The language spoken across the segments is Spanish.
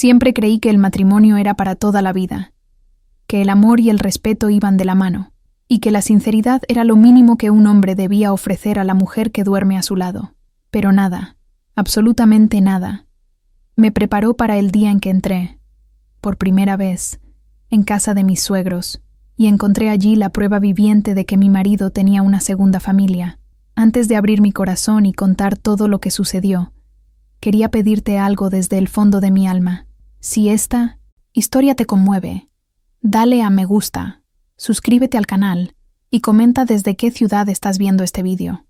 Siempre creí que el matrimonio era para toda la vida, que el amor y el respeto iban de la mano, y que la sinceridad era lo mínimo que un hombre debía ofrecer a la mujer que duerme a su lado. Pero nada, absolutamente nada, me preparó para el día en que entré, por primera vez, en casa de mis suegros, y encontré allí la prueba viviente de que mi marido tenía una segunda familia. Antes de abrir mi corazón y contar todo lo que sucedió, quería pedirte algo desde el fondo de mi alma. Si esta historia te conmueve, dale a me gusta, suscríbete al canal y comenta desde qué ciudad estás viendo este vídeo.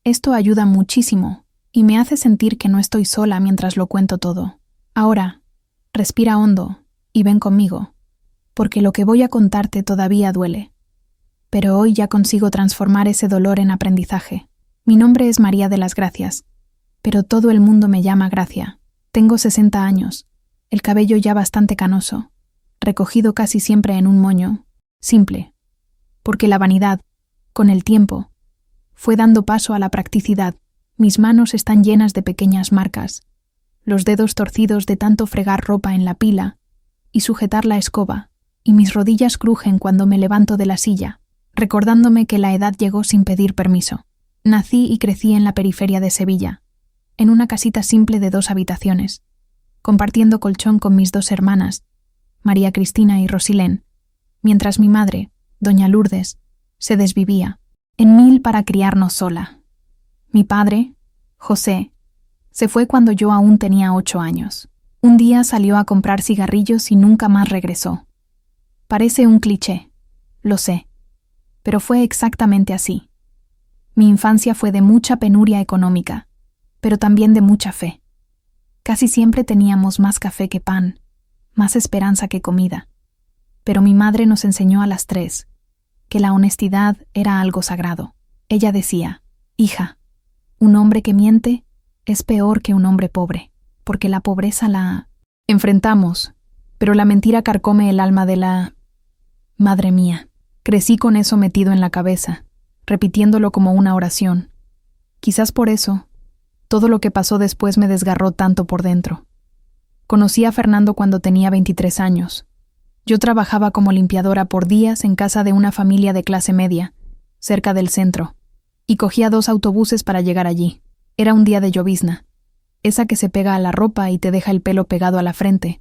Esto ayuda muchísimo y me hace sentir que no estoy sola mientras lo cuento todo. Ahora, respira hondo y ven conmigo, porque lo que voy a contarte todavía duele. Pero hoy ya consigo transformar ese dolor en aprendizaje. Mi nombre es María de las Gracias, pero todo el mundo me llama Gracia. Tengo 60 años, el cabello ya bastante canoso, recogido casi siempre en un moño, simple, porque la vanidad, con el tiempo, fue dando paso a la practicidad. Mis manos están llenas de pequeñas marcas, los dedos torcidos de tanto fregar ropa en la pila y sujetar la escoba, y mis rodillas crujen cuando me levanto de la silla, recordándome que la edad llegó sin pedir permiso. Nací y crecí en la periferia de Sevilla, en una casita simple de 2 habitaciones, compartiendo colchón con mis 2 hermanas, María Cristina y Rosilén, mientras mi madre, doña Lourdes, se desvivía, en mil para criarnos sola. Mi padre, José, se fue cuando yo aún tenía 8 años. Un día salió a comprar cigarrillos y nunca más regresó. Parece un cliché, lo sé, pero fue exactamente así. Mi infancia fue de mucha penuria económica, pero también de mucha fe. Casi siempre teníamos más café que pan, más esperanza que comida. Pero mi madre nos enseñó a las 3 que la honestidad era algo sagrado. Ella decía: hija, un hombre que miente es peor que un hombre pobre, porque la pobreza la enfrentamos, pero la mentira carcome el alma de la... Madre mía, crecí con eso metido en la cabeza, repitiéndolo como una oración. Quizás por eso, todo lo que pasó después me desgarró tanto por dentro. Conocí a Fernando cuando tenía 23 años. Yo trabajaba como limpiadora por días en casa de una familia de clase media, cerca del centro, y cogía 2 autobuses para llegar allí. Era un día de llovizna, esa que se pega a la ropa y te deja el pelo pegado a la frente.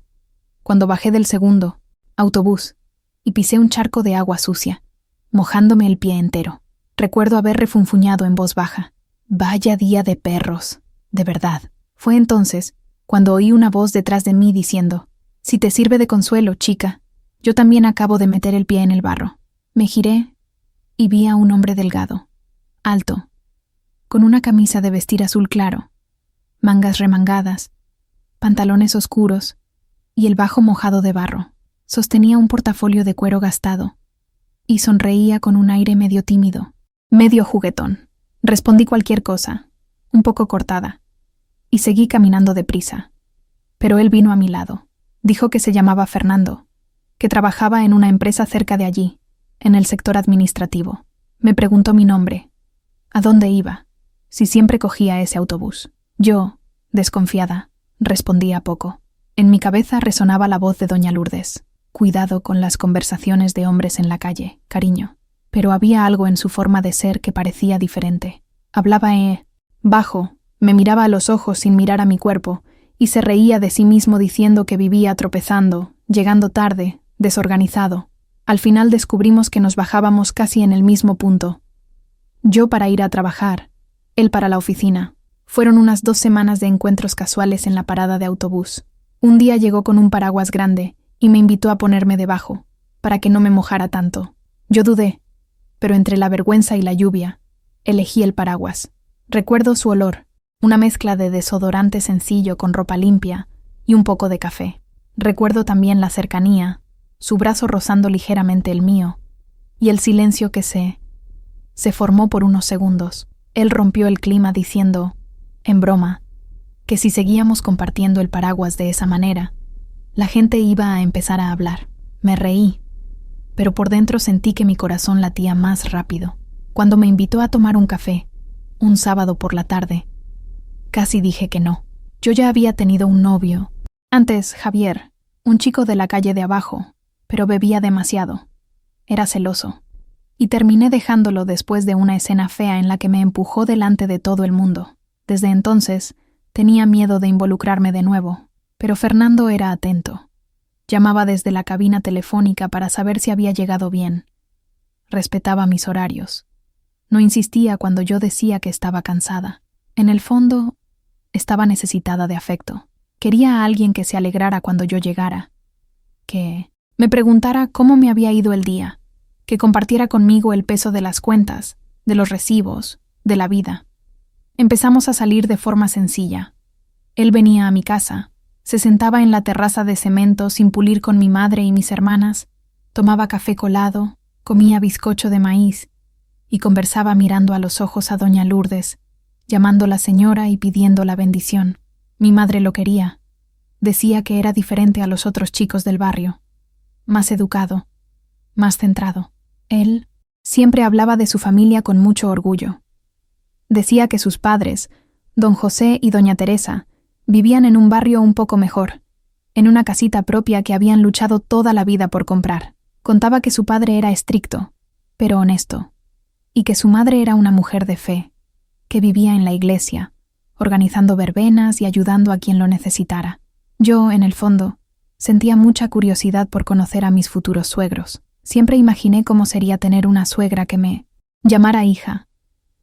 Cuando bajé del segundo autobús y pisé un charco de agua sucia, mojándome el pie entero, recuerdo haber refunfuñado en voz baja: vaya día de perros, de verdad. Fue entonces cuando oí una voz detrás de mí diciendo: si te sirve de consuelo, chica, yo también acabo de meter el pie en el barro. Me giré y vi a un hombre delgado, alto, con una camisa de vestir azul claro, mangas remangadas, pantalones oscuros y el bajo mojado de barro. Sostenía un portafolio de cuero gastado y sonreía con un aire medio tímido, medio juguetón. Respondí cualquier cosa, un poco cortada, y seguí caminando deprisa. Pero él vino a mi lado. Dijo que se llamaba Fernando, que trabajaba en una empresa cerca de allí, en el sector administrativo. Me preguntó mi nombre, a dónde iba, si siempre cogía ese autobús. Yo, desconfiada, respondía poco. En mi cabeza resonaba la voz de doña Lourdes: cuidado con las conversaciones de hombres en la calle, cariño. Pero había algo en su forma de ser que parecía diferente. Hablaba bajo, me miraba a los ojos sin mirar a mi cuerpo, y se reía de sí mismo diciendo que vivía tropezando, llegando tarde, desorganizado. Al final descubrimos que nos bajábamos casi en el mismo punto. Yo para ir a trabajar, él para la oficina. Fueron unas 2 semanas de encuentros casuales en la parada de autobús. Un día llegó con un paraguas grande y me invitó a ponerme debajo, para que no me mojara tanto. Yo dudé, pero entre la vergüenza y la lluvia, elegí el paraguas. Recuerdo su olor, una mezcla de desodorante sencillo con ropa limpia y un poco de café. Recuerdo también la cercanía, su brazo rozando ligeramente el mío, y el silencio que se formó por unos segundos. Él rompió el clima diciendo, en broma, que si seguíamos compartiendo el paraguas de esa manera, la gente iba a empezar a hablar. Me reí, pero por dentro sentí que mi corazón latía más rápido. Cuando me invitó a tomar un café, un sábado por la tarde, casi dije que no. Yo ya había tenido un novio Antes, Javier, un chico de la calle de abajo, pero bebía demasiado. Era celoso. Y terminé dejándolo después de una escena fea en la que me empujó delante de todo el mundo. Desde entonces, tenía miedo de involucrarme de nuevo, pero Fernando era atento. Llamaba desde la cabina telefónica para saber si había llegado bien. Respetaba mis horarios. No insistía cuando yo decía que estaba cansada. En el fondo, estaba necesitada de afecto. Quería a alguien que se alegrara cuando yo llegara, que me preguntara cómo me había ido el día, que compartiera conmigo el peso de las cuentas, de los recibos, de la vida. Empezamos a salir de forma sencilla. Él venía a mi casa, se sentaba en la terraza de cemento sin pulir con mi madre y mis hermanas, tomaba café colado, comía bizcocho de maíz y conversaba mirando a los ojos a doña Lourdes, llamándola señora y pidiendo la bendición. Mi madre lo quería. Decía que era diferente a los otros chicos del barrio. Más educado, más centrado. Él siempre hablaba de su familia con mucho orgullo. Decía que sus padres, don José y doña Teresa, vivían en un barrio un poco mejor, en una casita propia que habían luchado toda la vida por comprar. Contaba que su padre era estricto, pero honesto, y que su madre era una mujer de fe, que vivía en la iglesia, organizando verbenas y ayudando a quien lo necesitara. Yo, en el fondo, sentía mucha curiosidad por conocer a mis futuros suegros. Siempre imaginé cómo sería tener una suegra que me llamara hija,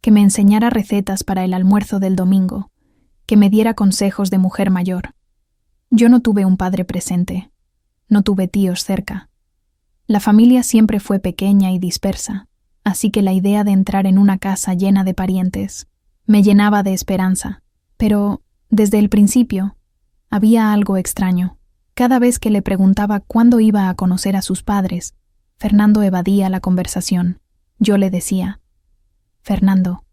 que me enseñara recetas para el almuerzo del domingo, que me diera consejos de mujer mayor. Yo no tuve un padre presente, no tuve tíos cerca. La familia siempre fue pequeña y dispersa, así que la idea de entrar en una casa llena de parientes me llenaba de esperanza. Pero, desde el principio, había algo extraño. Cada vez que le preguntaba cuándo iba a conocer a sus padres, Fernando evadía la conversación. Yo le decía: Fernando,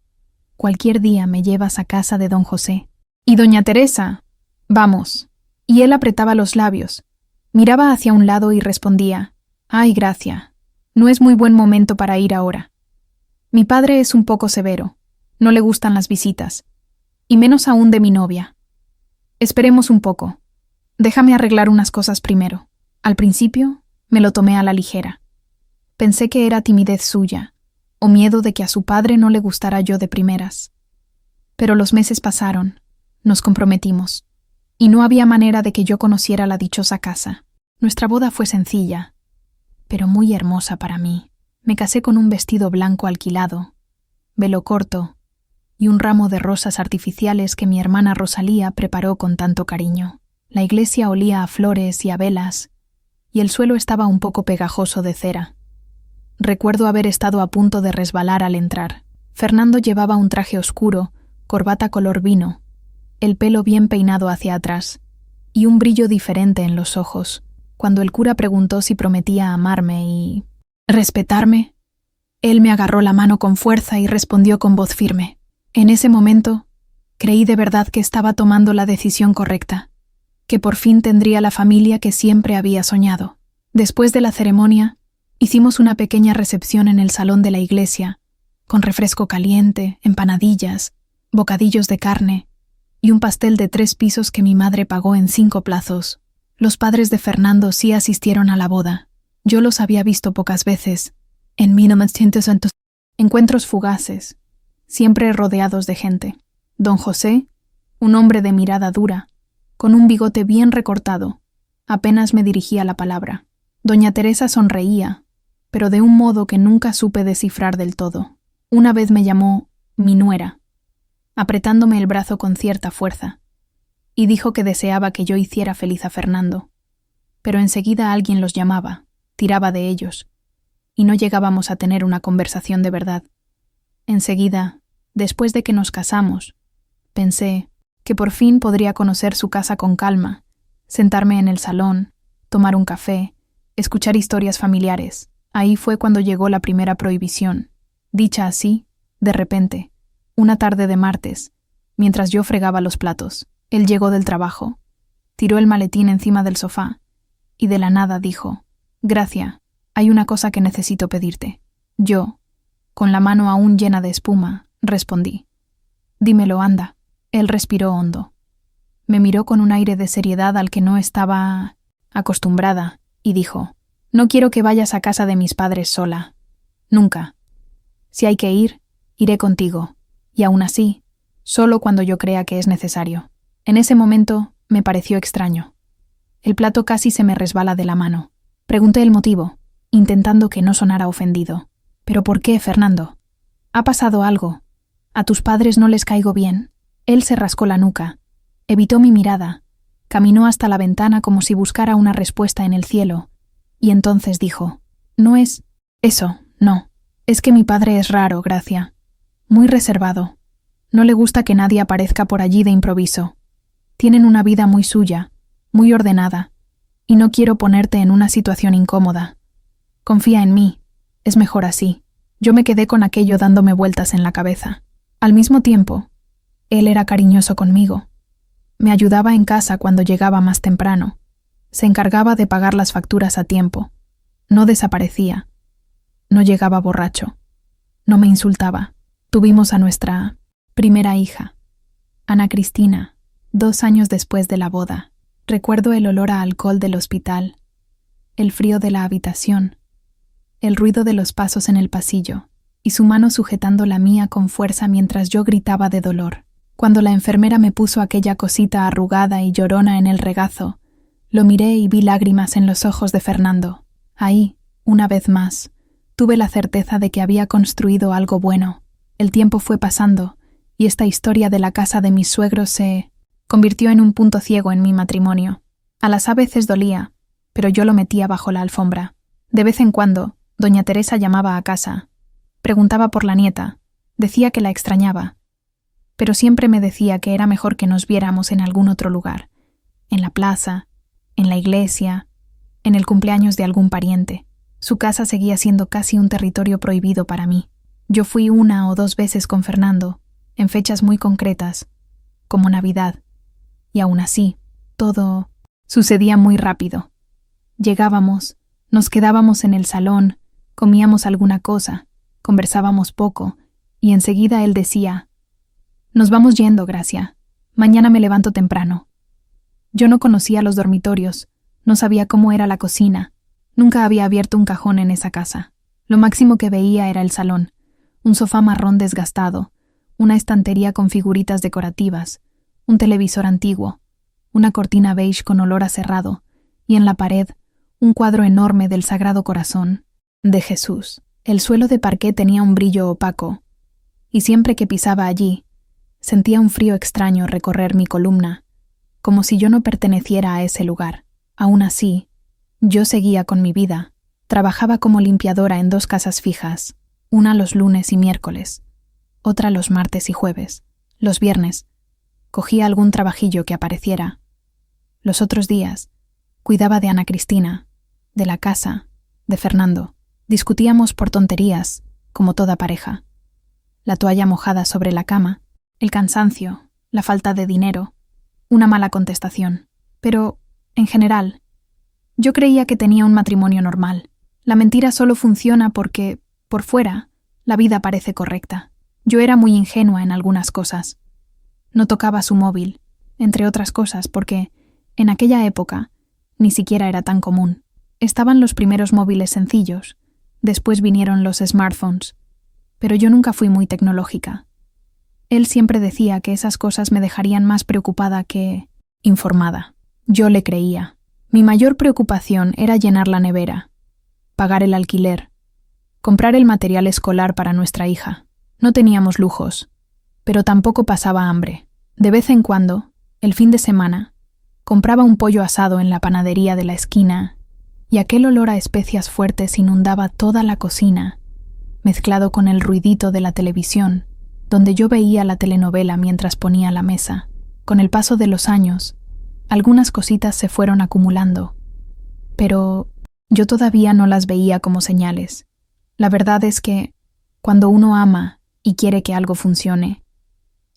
cualquier día me llevas a casa de don José. Y doña Teresa, vamos. Y él apretaba los labios, miraba hacia un lado y respondía: Ay, Gracia, no es muy buen momento para ir ahora. Mi padre es un poco severo, no le gustan las visitas, y menos aún de mi novia. Esperemos un poco. Déjame arreglar unas cosas primero. Al principio, me lo tomé a la ligera. Pensé que era timidez suya, o miedo de que a su padre no le gustara yo de primeras. Pero los meses pasaron, nos comprometimos, y no había manera de que yo conociera la dichosa casa. Nuestra boda fue sencilla, pero muy hermosa para mí. Me casé con un vestido blanco alquilado, velo corto y un ramo de rosas artificiales que mi hermana Rosalía preparó con tanto cariño. La iglesia olía a flores y a velas, y el suelo estaba un poco pegajoso de cera. Recuerdo haber estado a punto de resbalar al entrar. Fernando llevaba un traje oscuro, corbata color vino, el pelo bien peinado hacia atrás, y un brillo diferente en los ojos. Cuando el cura preguntó si prometía amarme y respetarme, él me agarró la mano con fuerza y respondió con voz firme. En ese momento, creí de verdad que estaba tomando la decisión correcta, que por fin tendría la familia que siempre había soñado. Después de la ceremonia, hicimos una pequeña recepción en el salón de la iglesia, con refresco caliente, empanadillas, bocadillos de carne y un pastel de 3 pisos que mi madre pagó en 5 plazos. Los padres de Fernando sí asistieron a la boda. Yo los había visto pocas veces, en 1900 encuentros fugaces, siempre rodeados de gente. Don José, un hombre de mirada dura, con un bigote bien recortado, apenas me dirigía la palabra. Doña Teresa sonreía, pero de un modo que nunca supe descifrar del todo. Una vez me llamó mi nuera, apretándome el brazo con cierta fuerza, y dijo que deseaba que yo hiciera feliz a Fernando. Pero enseguida alguien los llamaba, tiraba de ellos, y no llegábamos a tener una conversación de verdad. Enseguida, después de que nos casamos, pensé que por fin podría conocer su casa con calma, sentarme en el salón, tomar un café, escuchar historias familiares. Ahí fue cuando llegó la primera prohibición. Dicha así, de repente, una tarde de martes, mientras yo fregaba los platos, él llegó del trabajo, tiró el maletín encima del sofá y de la nada dijo: Gracia, hay una cosa que necesito pedirte. Yo, con la mano aún llena de espuma, respondí: Dímelo, anda. Él respiró hondo. Me miró con un aire de seriedad al que no estaba acostumbrada y dijo: «No quiero que vayas a casa de mis padres sola. Nunca. Si hay que ir, iré contigo. Y aún así, solo cuando yo crea que es necesario». En ese momento me pareció extraño. El plato casi se me resbala de la mano. Pregunté el motivo, intentando que no sonara ofendido. «¿Pero por qué, Fernando? ¿Ha pasado algo? ¿A tus padres no les caigo bien?» Él se rascó la nuca, evitó mi mirada, caminó hasta la ventana como si buscara una respuesta en el cielo, y entonces dijo: «No es eso, no. Es que mi padre es raro, Gracia. Muy reservado. No le gusta que nadie aparezca por allí de improviso. Tienen una vida muy suya, muy ordenada, y no quiero ponerte en una situación incómoda. Confía en mí, es mejor así». Yo me quedé con aquello dándome vueltas en la cabeza. Al mismo tiempo, él era cariñoso conmigo. Me ayudaba en casa cuando llegaba más temprano. Se encargaba de pagar las facturas a tiempo. No desaparecía. No llegaba borracho. No me insultaba. Tuvimos a nuestra primera hija, Ana Cristina, 2 años después de la boda. Recuerdo el olor a alcohol del hospital, el frío de la habitación, el ruido de los pasos en el pasillo, y su mano sujetando la mía con fuerza mientras yo gritaba de dolor. Cuando la enfermera me puso aquella cosita arrugada y llorona en el regazo, lo miré y vi lágrimas en los ojos de Fernando. Ahí, una vez más, tuve la certeza de que había construido algo bueno. El tiempo fue pasando, y esta historia de la casa de mis suegros se convirtió en un punto ciego en mi matrimonio. A las veces dolía, pero yo lo metía bajo la alfombra. De vez en cuando, doña Teresa llamaba a casa. Preguntaba por la nieta, decía que la extrañaba, pero siempre me decía que era mejor que nos viéramos en algún otro lugar, en la plaza, en la iglesia, en el cumpleaños de algún pariente. Su casa seguía siendo casi un territorio prohibido para mí. Yo fui 1 o 2 veces con Fernando, en fechas muy concretas, como Navidad, y aún así, todo sucedía muy rápido. Llegábamos, nos quedábamos en el salón, comíamos alguna cosa, conversábamos poco, y enseguida él decía: «Nos vamos yendo, Gracia. Mañana me levanto temprano». Yo no conocía los dormitorios, no sabía cómo era la cocina, nunca había abierto un cajón en esa casa. Lo máximo que veía era el salón, un sofá marrón desgastado, una estantería con figuritas decorativas, un televisor antiguo, una cortina beige con olor a cerrado, y en la pared, un cuadro enorme del Sagrado Corazón de Jesús. El suelo de parqué tenía un brillo opaco, y siempre que pisaba allí, sentía un frío extraño recorrer mi columna, como si yo no perteneciera a ese lugar. Aún así, yo seguía con mi vida. Trabajaba como limpiadora en 2 casas fijas, una los lunes y miércoles, otra los martes y jueves. Los viernes, cogía algún trabajillo que apareciera. Los otros días, cuidaba de Ana Cristina, de la casa, de Fernando. Discutíamos por tonterías, como toda pareja. La toalla mojada sobre la cama, el cansancio, la falta de dinero, una mala contestación. Pero, en general, yo creía que tenía un matrimonio normal. La mentira solo funciona porque, por fuera, la vida parece correcta. Yo era muy ingenua en algunas cosas. No tocaba su móvil, entre otras cosas porque, en aquella época, ni siquiera era tan común. Estaban los primeros móviles sencillos, después vinieron los smartphones, pero yo nunca fui muy tecnológica. Él siempre decía que esas cosas me dejarían más preocupada que informada. Yo le creía. Mi mayor preocupación era llenar la nevera, pagar el alquiler, comprar el material escolar para nuestra hija. No teníamos lujos, pero tampoco pasaba hambre. De vez en cuando, el fin de semana, compraba un pollo asado en la panadería de la esquina y aquel olor a especias fuertes inundaba toda la cocina, mezclado con el ruidito de la televisión, donde yo veía la telenovela mientras ponía la mesa. Con el paso de los años, algunas cositas se fueron acumulando, pero yo todavía no las veía como señales. La verdad es que, cuando uno ama y quiere que algo funcione,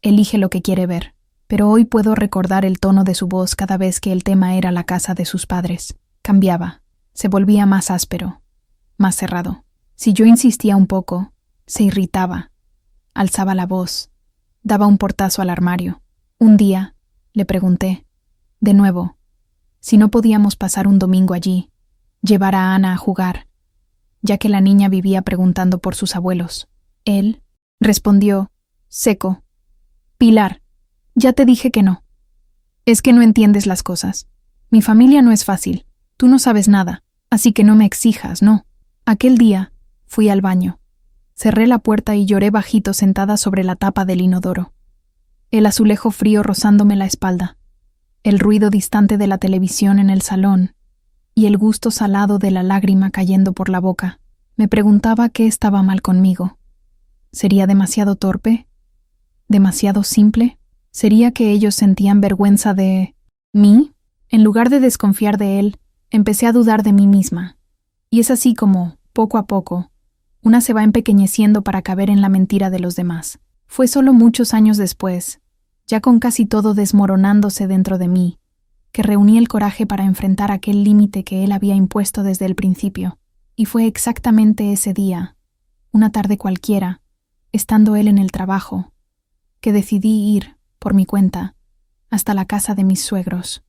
elige lo que quiere ver. Pero hoy puedo recordar el tono de su voz cada vez que el tema era la casa de sus padres. Cambiaba, se volvía más áspero, más cerrado. Si yo insistía un poco, se irritaba, alzaba la voz, daba un portazo al armario. Un día, Le pregunté. De nuevo, si no podíamos pasar un domingo allí, llevar a Ana a jugar, ya que la niña vivía preguntando por sus abuelos. Él respondió, seco. Pilar, ya te dije que no. Es que no entiendes las cosas. Mi familia no es fácil. Tú no sabes nada, así que no me exijas, ¿no? Aquel día fui al baño. Cerré la puerta y lloré bajito sentada sobre la tapa del inodoro. El azulejo frío rozándome la espalda, el ruido distante de la televisión en el salón y el gusto salado de la lágrima cayendo por la boca. Me preguntaba qué estaba mal conmigo. ¿Sería demasiado torpe? ¿Demasiado simple? ¿Sería que ellos sentían vergüenza de mí? En lugar de desconfiar de él, empecé a dudar de mí misma. Y es así como, poco a poco, una se va empequeñeciendo para caber en la mentira de los demás. Fue solo muchos años después, ya con casi todo desmoronándose dentro de mí, que reuní el coraje para enfrentar aquel límite que él había impuesto desde el principio. Y fue exactamente ese día, una tarde cualquiera, estando él en el trabajo, que decidí ir, por mi cuenta, hasta la casa de mis suegros.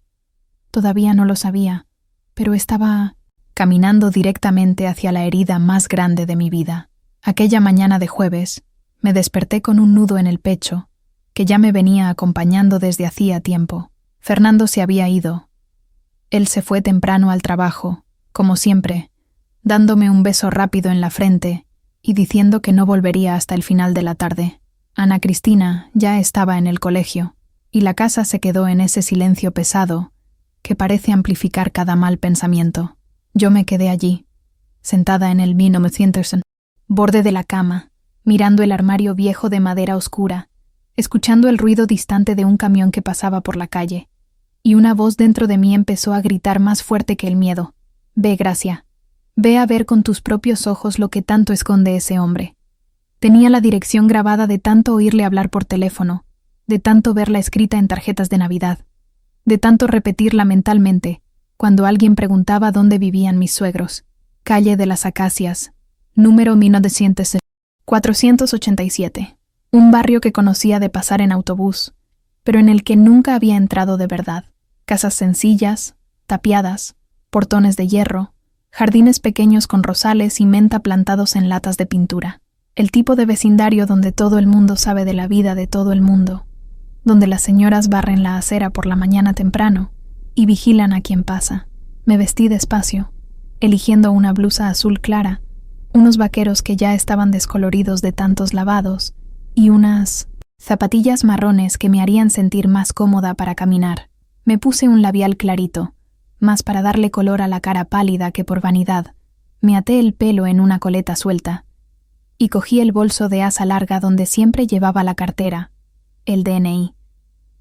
Todavía no lo sabía, pero estaba caminando directamente hacia la herida más grande de mi vida. Aquella mañana de jueves, me desperté con un nudo en el pecho, que ya me venía acompañando desde hacía tiempo. Fernando se había ido. Él se fue temprano al trabajo, como siempre, dándome un beso rápido en la frente y diciendo que no volvería hasta el final de la tarde. Ana Cristina ya estaba en el colegio, y la casa se quedó en ese silencio pesado que parece amplificar cada mal pensamiento. Yo me quedé allí, sentada en el 1900, borde de la cama, mirando el armario viejo de madera oscura, escuchando el ruido distante de un camión que pasaba por la calle, y una voz dentro de mí empezó a gritar más fuerte que el miedo. Ve, Gracia, ve a ver con tus propios ojos lo que tanto esconde ese hombre. Tenía la dirección grabada de tanto oírle hablar por teléfono, de tanto verla escrita en tarjetas de Navidad, de tanto repetirla mentalmente cuando alguien preguntaba dónde vivían mis suegros. Calle de las Acacias, número 487. Un barrio que conocía de pasar en autobús, pero en el que nunca había entrado de verdad. Casas sencillas, tapiadas, portones de hierro, jardines pequeños con rosales y menta plantados en latas de pintura. El tipo de vecindario donde todo el mundo sabe de la vida de todo el mundo, donde las señoras barren la acera por la mañana temprano y vigilan a quien pasa. Me vestí despacio, eligiendo una blusa azul clara, unos vaqueros que ya estaban descoloridos de tantos lavados y unas zapatillas marrones que me harían sentir más cómoda para caminar. Me puse un labial clarito, más para darle color a la cara pálida que por vanidad. Me até el pelo en una coleta suelta y cogí el bolso de asa larga donde siempre llevaba la cartera, el DNI,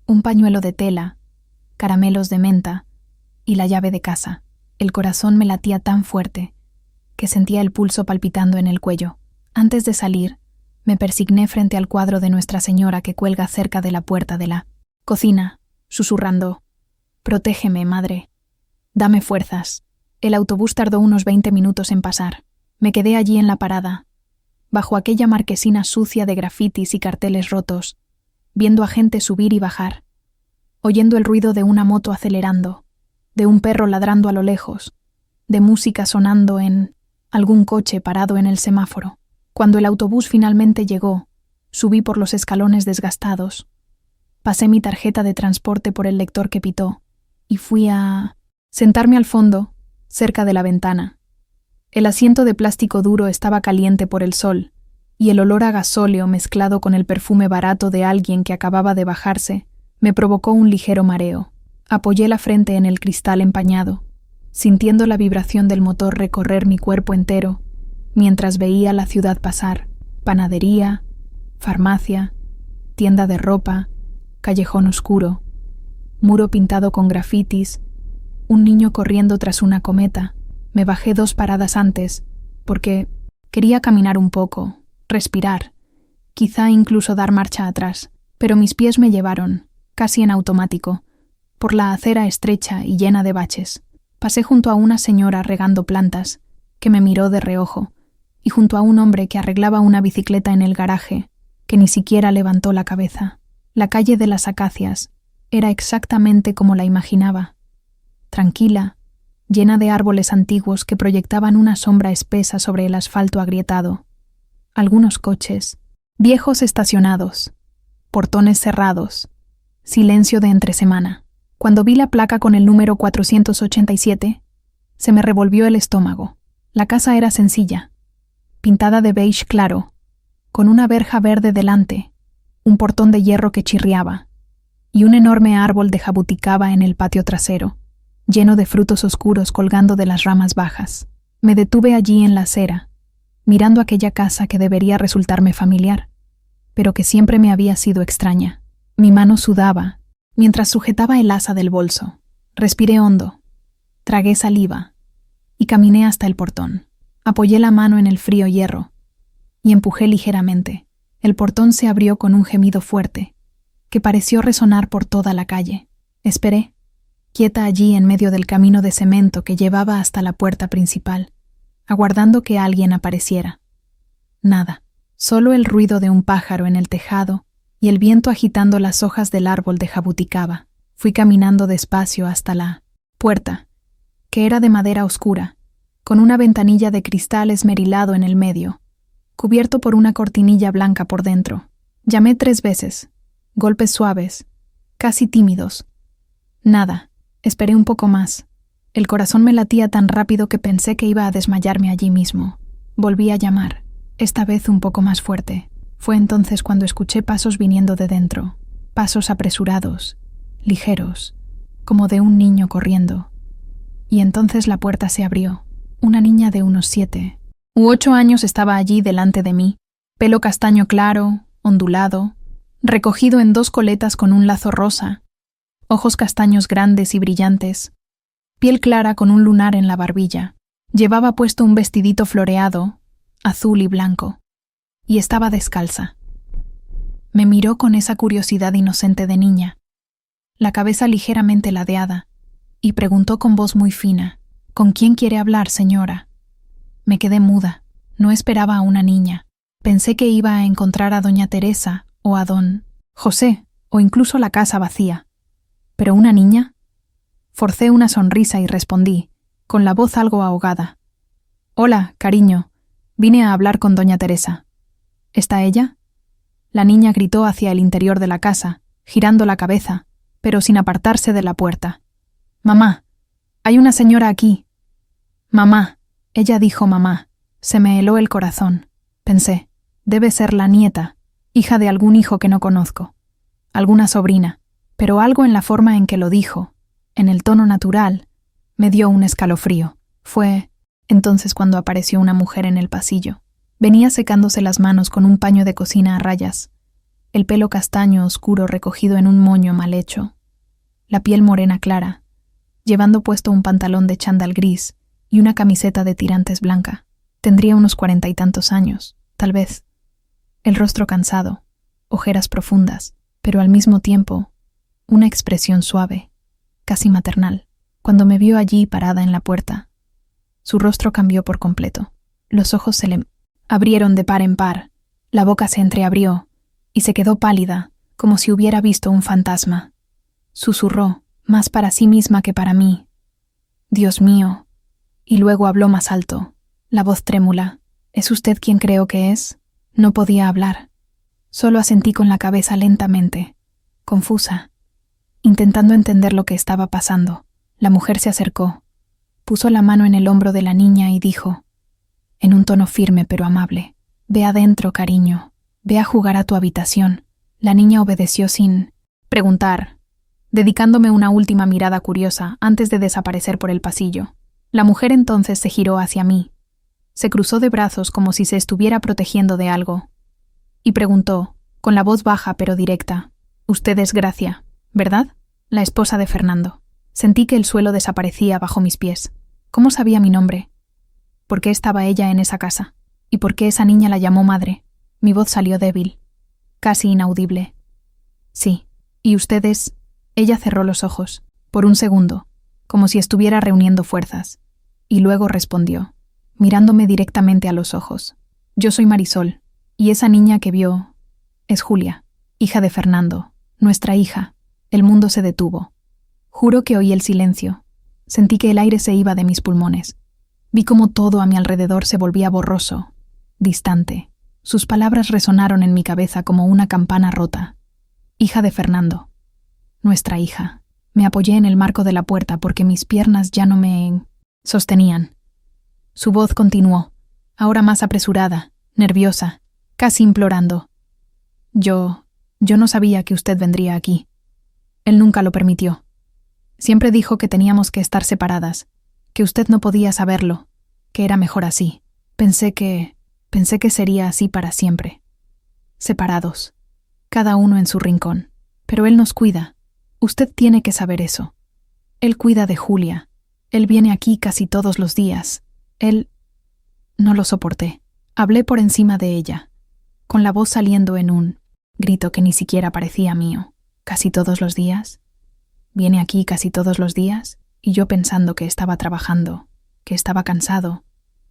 un pañuelo de tela, caramelos de menta y la llave de casa. El corazón me latía tan fuerte que sentía el pulso palpitando en el cuello. Antes de salir, me persigné frente al cuadro de Nuestra Señora que cuelga cerca de la puerta de la cocina, susurrando: «Protégeme, madre. Dame fuerzas». El autobús tardó unos 20 minutos en pasar. Me quedé allí en la parada, bajo aquella marquesina sucia de grafitis y carteles rotos, viendo a gente subir y bajar, oyendo el ruido de una moto acelerando, de un perro ladrando a lo lejos, de música sonando en algún coche parado en el semáforo. Cuando el autobús finalmente llegó, subí por los escalones desgastados, pasé mi tarjeta de transporte por el lector que pitó y fui a sentarme al fondo, cerca de la ventana. El asiento de plástico duro estaba caliente por el sol, y el olor a gasóleo mezclado con el perfume barato de alguien que acababa de bajarse me provocó un ligero mareo. Apoyé la frente en el cristal empañado, sintiendo la vibración del motor recorrer mi cuerpo entero, mientras veía la ciudad pasar: panadería, farmacia, tienda de ropa, callejón oscuro, muro pintado con grafitis, un niño corriendo tras una cometa. Me bajé 2 paradas antes, porque quería caminar un poco, respirar, quizá incluso dar marcha atrás, pero mis pies me llevaron, casi en automático, por la acera estrecha y llena de baches. Pasé junto a una señora regando plantas, que me miró de reojo, y junto a un hombre que arreglaba una bicicleta en el garaje, que ni siquiera levantó la cabeza. La calle de las Acacias Era exactamente como la imaginaba. Tranquila, llena de árboles antiguos que proyectaban una sombra espesa sobre el asfalto agrietado. Algunos coches, viejos estacionados, portones cerrados, silencio de entresemana. Cuando vi la placa con el número 487, se me revolvió el estómago. La casa era sencilla, pintada de beige claro, con una verja verde delante, un portón de hierro que chirriaba, y un enorme árbol de jabuticaba en el patio trasero, lleno de frutos oscuros colgando de las ramas bajas. Me detuve allí en la acera, mirando aquella casa que debería resultarme familiar, pero que siempre me había sido extraña. Mi mano sudaba mientras sujetaba el asa del bolso. Respiré hondo, tragué saliva y caminé hasta el portón. Apoyé la mano en el frío hierro y empujé ligeramente. El portón se abrió con un gemido fuerte, que pareció resonar por toda la calle. Esperé, quieta allí en medio del camino de cemento que llevaba hasta la puerta principal, aguardando que alguien apareciera. Nada, solo el ruido de un pájaro en el tejado y el viento agitando las hojas del árbol de jabuticaba. Fui caminando despacio hasta la puerta, que era de madera oscura, con una ventanilla de cristal esmerilado en el medio, cubierto por una cortinilla blanca por dentro. Llamé 3 veces, golpes suaves, casi tímidos. Nada, esperé un poco más. El corazón me latía tan rápido que pensé que iba a desmayarme allí mismo. Volví a llamar, esta vez un poco más fuerte. Fue entonces cuando escuché pasos viniendo de dentro, pasos apresurados, ligeros, como de un niño corriendo. Y entonces la puerta se abrió. Una niña de unos 7 u 8 años estaba allí delante de mí, pelo castaño claro, ondulado, recogido en 2 coletas con un lazo rosa, ojos castaños grandes y brillantes, piel clara con un lunar en la barbilla. Llevaba puesto un vestidito floreado, azul y blanco, y estaba descalza. Me miró con esa curiosidad inocente de niña, la cabeza ligeramente ladeada, y preguntó con voz muy fina: «¿Con quién quiere hablar, señora?» Me quedé muda. No esperaba a una niña. Pensé que iba a encontrar a doña Teresa o a don José, o incluso la casa vacía. ¿Pero una niña? Forcé una sonrisa y respondí, con la voz algo ahogada: «Hola, cariño. Vine a hablar con doña Teresa». «¿Está ella?» La niña gritó hacia el interior de la casa, girando la cabeza, pero sin apartarse de la puerta. «Mamá, hay una señora aquí». «Mamá», ella dijo mamá. Se me heló el corazón. Pensé, debe ser la nieta, hija de algún hijo que no conozco, alguna sobrina, pero algo en la forma en que lo dijo, en el tono natural, me dio un escalofrío. Fue entonces cuando apareció una mujer en el pasillo. Venía secándose las manos con un paño de cocina a rayas, el pelo castaño oscuro recogido en un moño mal hecho, la piel morena clara, llevando puesto un pantalón de chándal gris y una camiseta de tirantes blanca. Tendría unos 40 y tantos años, tal vez. El rostro cansado, ojeras profundas, pero al mismo tiempo una expresión suave, casi maternal. Cuando me vio allí parada en la puerta, su rostro cambió por completo. Los ojos se le abrieron de par en par, la boca se entreabrió y se quedó pálida, como si hubiera visto un fantasma. Susurró, más para sí misma que para mí: «Dios mío», y luego habló más alto, la voz trémula: «¿Es usted quien creo que es?» No podía hablar. Solo asentí con la cabeza lentamente, confusa, intentando entender lo que estaba pasando. La mujer se acercó, puso la mano en el hombro de la niña y dijo, en un tono firme pero amable: «Ve adentro, cariño, ve a jugar a tu habitación». La niña obedeció sin preguntar, dedicándome una última mirada curiosa antes de desaparecer por el pasillo. La mujer entonces se giró hacia mí, se cruzó de brazos como si se estuviera protegiendo de algo, y preguntó, con la voz baja pero directa: «Usted es Gracia, ¿verdad? La esposa de Fernando». Sentí que el suelo desaparecía bajo mis pies. ¿Cómo sabía mi nombre? ¿Por qué estaba ella en esa casa? ¿Y por qué esa niña la llamó madre? Mi voz salió débil, casi inaudible. «Sí. ¿Y ustedes?» Ella cerró los ojos, por un segundo, como si estuviera reuniendo fuerzas, y luego respondió, mirándome directamente a los ojos: «Yo soy Marisol, y esa niña que vio es Julia, hija de Fernando, nuestra hija». El mundo se detuvo. Juro que oí el silencio. Sentí que el aire se iba de mis pulmones. Vi cómo todo a mi alrededor se volvía borroso, distante. Sus palabras resonaron en mi cabeza como una campana rota. Hija de Fernando. Nuestra hija. Me apoyé en el marco de la puerta porque mis piernas ya no me sostenían. Su voz continuó, ahora más apresurada, nerviosa, casi implorando. Yo no sabía que usted vendría aquí. Él nunca lo permitió. Siempre dijo que teníamos que estar separadas, que usted no podía saberlo, que era mejor así. Pensé que sería así para siempre. Separados, cada uno en su rincón. Pero él nos cuida. Usted tiene que saber eso. Él cuida de Julia. Él viene aquí casi todos los días. Él... No lo soporté. Hablé por encima de ella, con la voz saliendo en un grito que ni siquiera parecía mío. ¿Casi todos los días? ¿Viene aquí casi todos los días? Y yo pensando que estaba trabajando, que estaba cansado,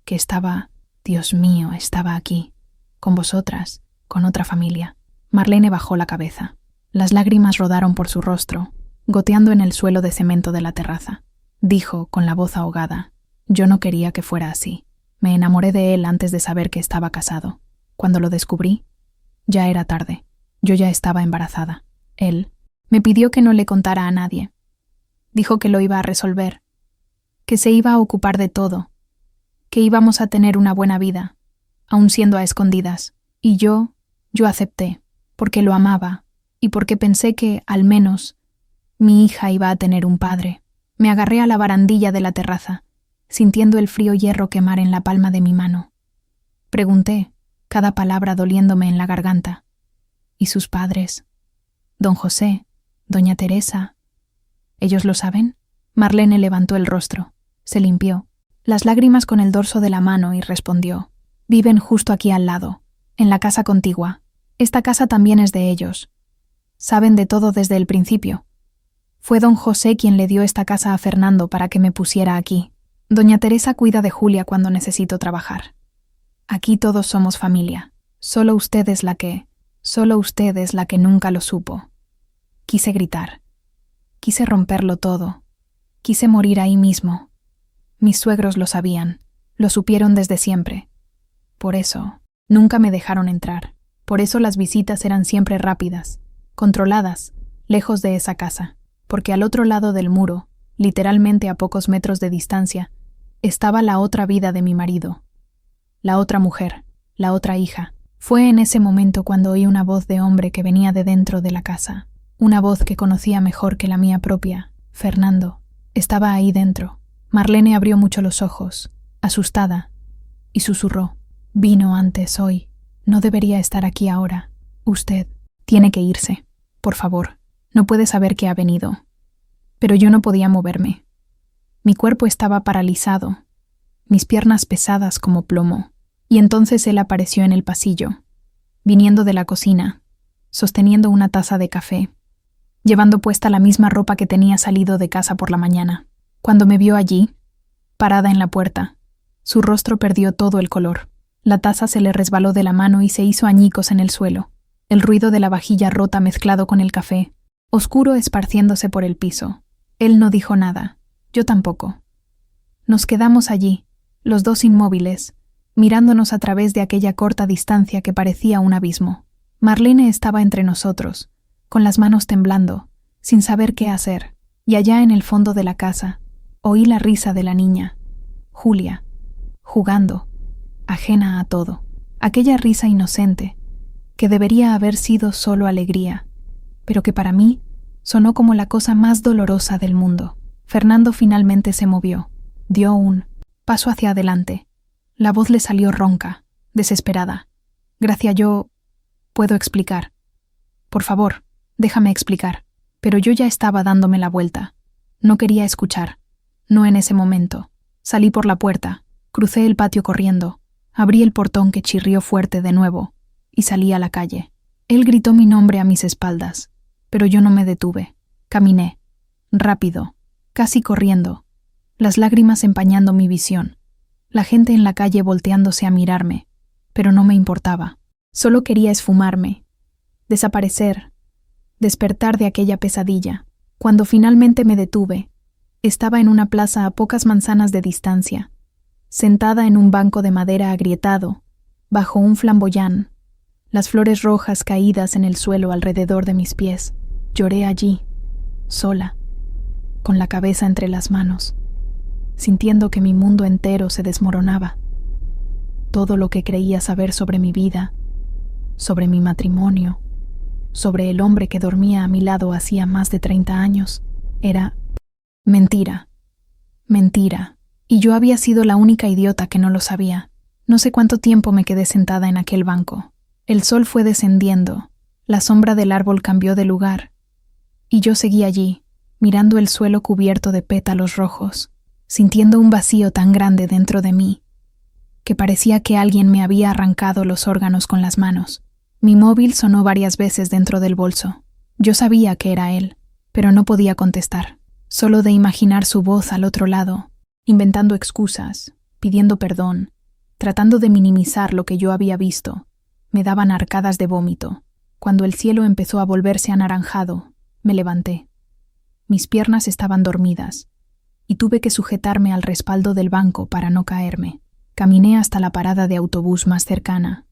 que estaba... Dios mío, estaba aquí, con vosotras, con otra familia. Marlene bajó la cabeza. Las lágrimas rodaron por su rostro, goteando en el suelo de cemento de la terraza. Dijo, con la voz ahogada, yo no quería que fuera así. Me enamoré de él antes de saber que estaba casado. Cuando lo descubrí, ya era tarde. Yo ya estaba embarazada. Él me pidió que no le contara a nadie. Dijo que lo iba a resolver, que se iba a ocupar de todo, que íbamos a tener una buena vida, aun siendo a escondidas. Y yo acepté, porque lo amaba y porque pensé que, al menos, mi hija iba a tener un padre. Me agarré a la barandilla de la terraza, sintiendo el frío hierro quemar en la palma de mi mano. Pregunté, cada palabra doliéndome en la garganta. ¿Y sus padres? Don José, doña Teresa. ¿Ellos lo saben? Marlene levantó el rostro, se limpió las lágrimas con el dorso de la mano y respondió, viven justo aquí al lado, en la casa contigua. Esta casa también es de ellos. Saben de todo desde el principio. Fue don José quien le dio esta casa a Fernando para que me pusiera aquí. Doña Teresa cuida de Julia cuando necesito trabajar. Aquí todos somos familia. Solo usted es la que nunca lo supo. Quise gritar. Quise romperlo todo. Quise morir ahí mismo. Mis suegros lo sabían. Lo supieron desde siempre. Por eso, nunca me dejaron entrar. Por eso las visitas eran siempre rápidas, controladas, lejos de esa casa. Porque al otro lado del muro, literalmente a pocos metros de distancia, estaba la otra vida de mi marido. La otra mujer, la otra hija. Fue en ese momento cuando oí una voz de hombre que venía de dentro de la casa. Una voz que conocía mejor que la mía propia. Fernando. Estaba ahí dentro. Marlene abrió mucho los ojos, asustada, y susurró. Vino antes hoy. No debería estar aquí ahora. Usted tiene que irse. Por favor. No puede saber que ha venido. Pero yo no podía moverme. Mi cuerpo estaba paralizado, mis piernas pesadas como plomo. Y entonces él apareció en el pasillo, viniendo de la cocina, sosteniendo una taza de café, llevando puesta la misma ropa que tenía salido de casa por la mañana. Cuando me vio allí, parada en la puerta, su rostro perdió todo el color. La taza se le resbaló de la mano y se hizo añicos en el suelo. El ruido de la vajilla rota mezclado con el café, oscuro esparciéndose por el piso. Él no dijo nada, yo tampoco. Nos quedamos allí, los dos inmóviles, mirándonos a través de aquella corta distancia que parecía un abismo. Marlene estaba entre nosotros, con las manos temblando, sin saber qué hacer, y allá en el fondo de la casa, oí la risa de la niña, Julia, jugando, ajena a todo. Aquella risa inocente, que debería haber sido solo alegría, pero que para mí sonó como la cosa más dolorosa del mundo. Fernando finalmente se movió, dio un paso hacia adelante. La voz le salió ronca, desesperada. Gracia, yo puedo explicar. Por favor, déjame explicar. Pero yo ya estaba dándome la vuelta. No quería escuchar. No en ese momento. Salí por la puerta, crucé el patio corriendo, abrí el portón que chirrió fuerte de nuevo y salí a la calle. Él gritó mi nombre a mis espaldas, pero yo no me detuve. Caminé, rápido, casi corriendo, las lágrimas empañando mi visión. La gente en la calle volteándose a mirarme, pero no me importaba. Solo quería esfumarme, desaparecer despertar de aquella pesadilla. Cuando finalmente me detuve, estaba en una plaza a pocas manzanas de distancia, sentada en un banco de madera agrietado, bajo un flamboyán, las flores rojas caídas en el suelo alrededor de mis pies. Lloré allí, sola, con la cabeza entre las manos, sintiendo que mi mundo entero se desmoronaba. Todo lo que creía saber sobre mi vida, sobre mi matrimonio, sobre el hombre que dormía a mi lado hacía más de 30 años, era mentira. Mentira. Y yo había sido la única idiota que no lo sabía. No sé cuánto tiempo me quedé sentada en aquel banco. El sol fue descendiendo, la sombra del árbol cambió de lugar, y yo seguí allí, mirando el suelo cubierto de pétalos rojos, sintiendo un vacío tan grande dentro de mí, que parecía que alguien me había arrancado los órganos con las manos. Mi móvil sonó varias veces dentro del bolso. Yo sabía que era él, pero no podía contestar. Solo de imaginar su voz al otro lado, inventando excusas, pidiendo perdón, tratando de minimizar lo que yo había visto, me daban arcadas de vómito. Cuando el cielo empezó a volverse anaranjado, me levanté. Mis piernas estaban dormidas, y tuve que sujetarme al respaldo del banco para no caerme. Caminé hasta la parada de autobús más cercana,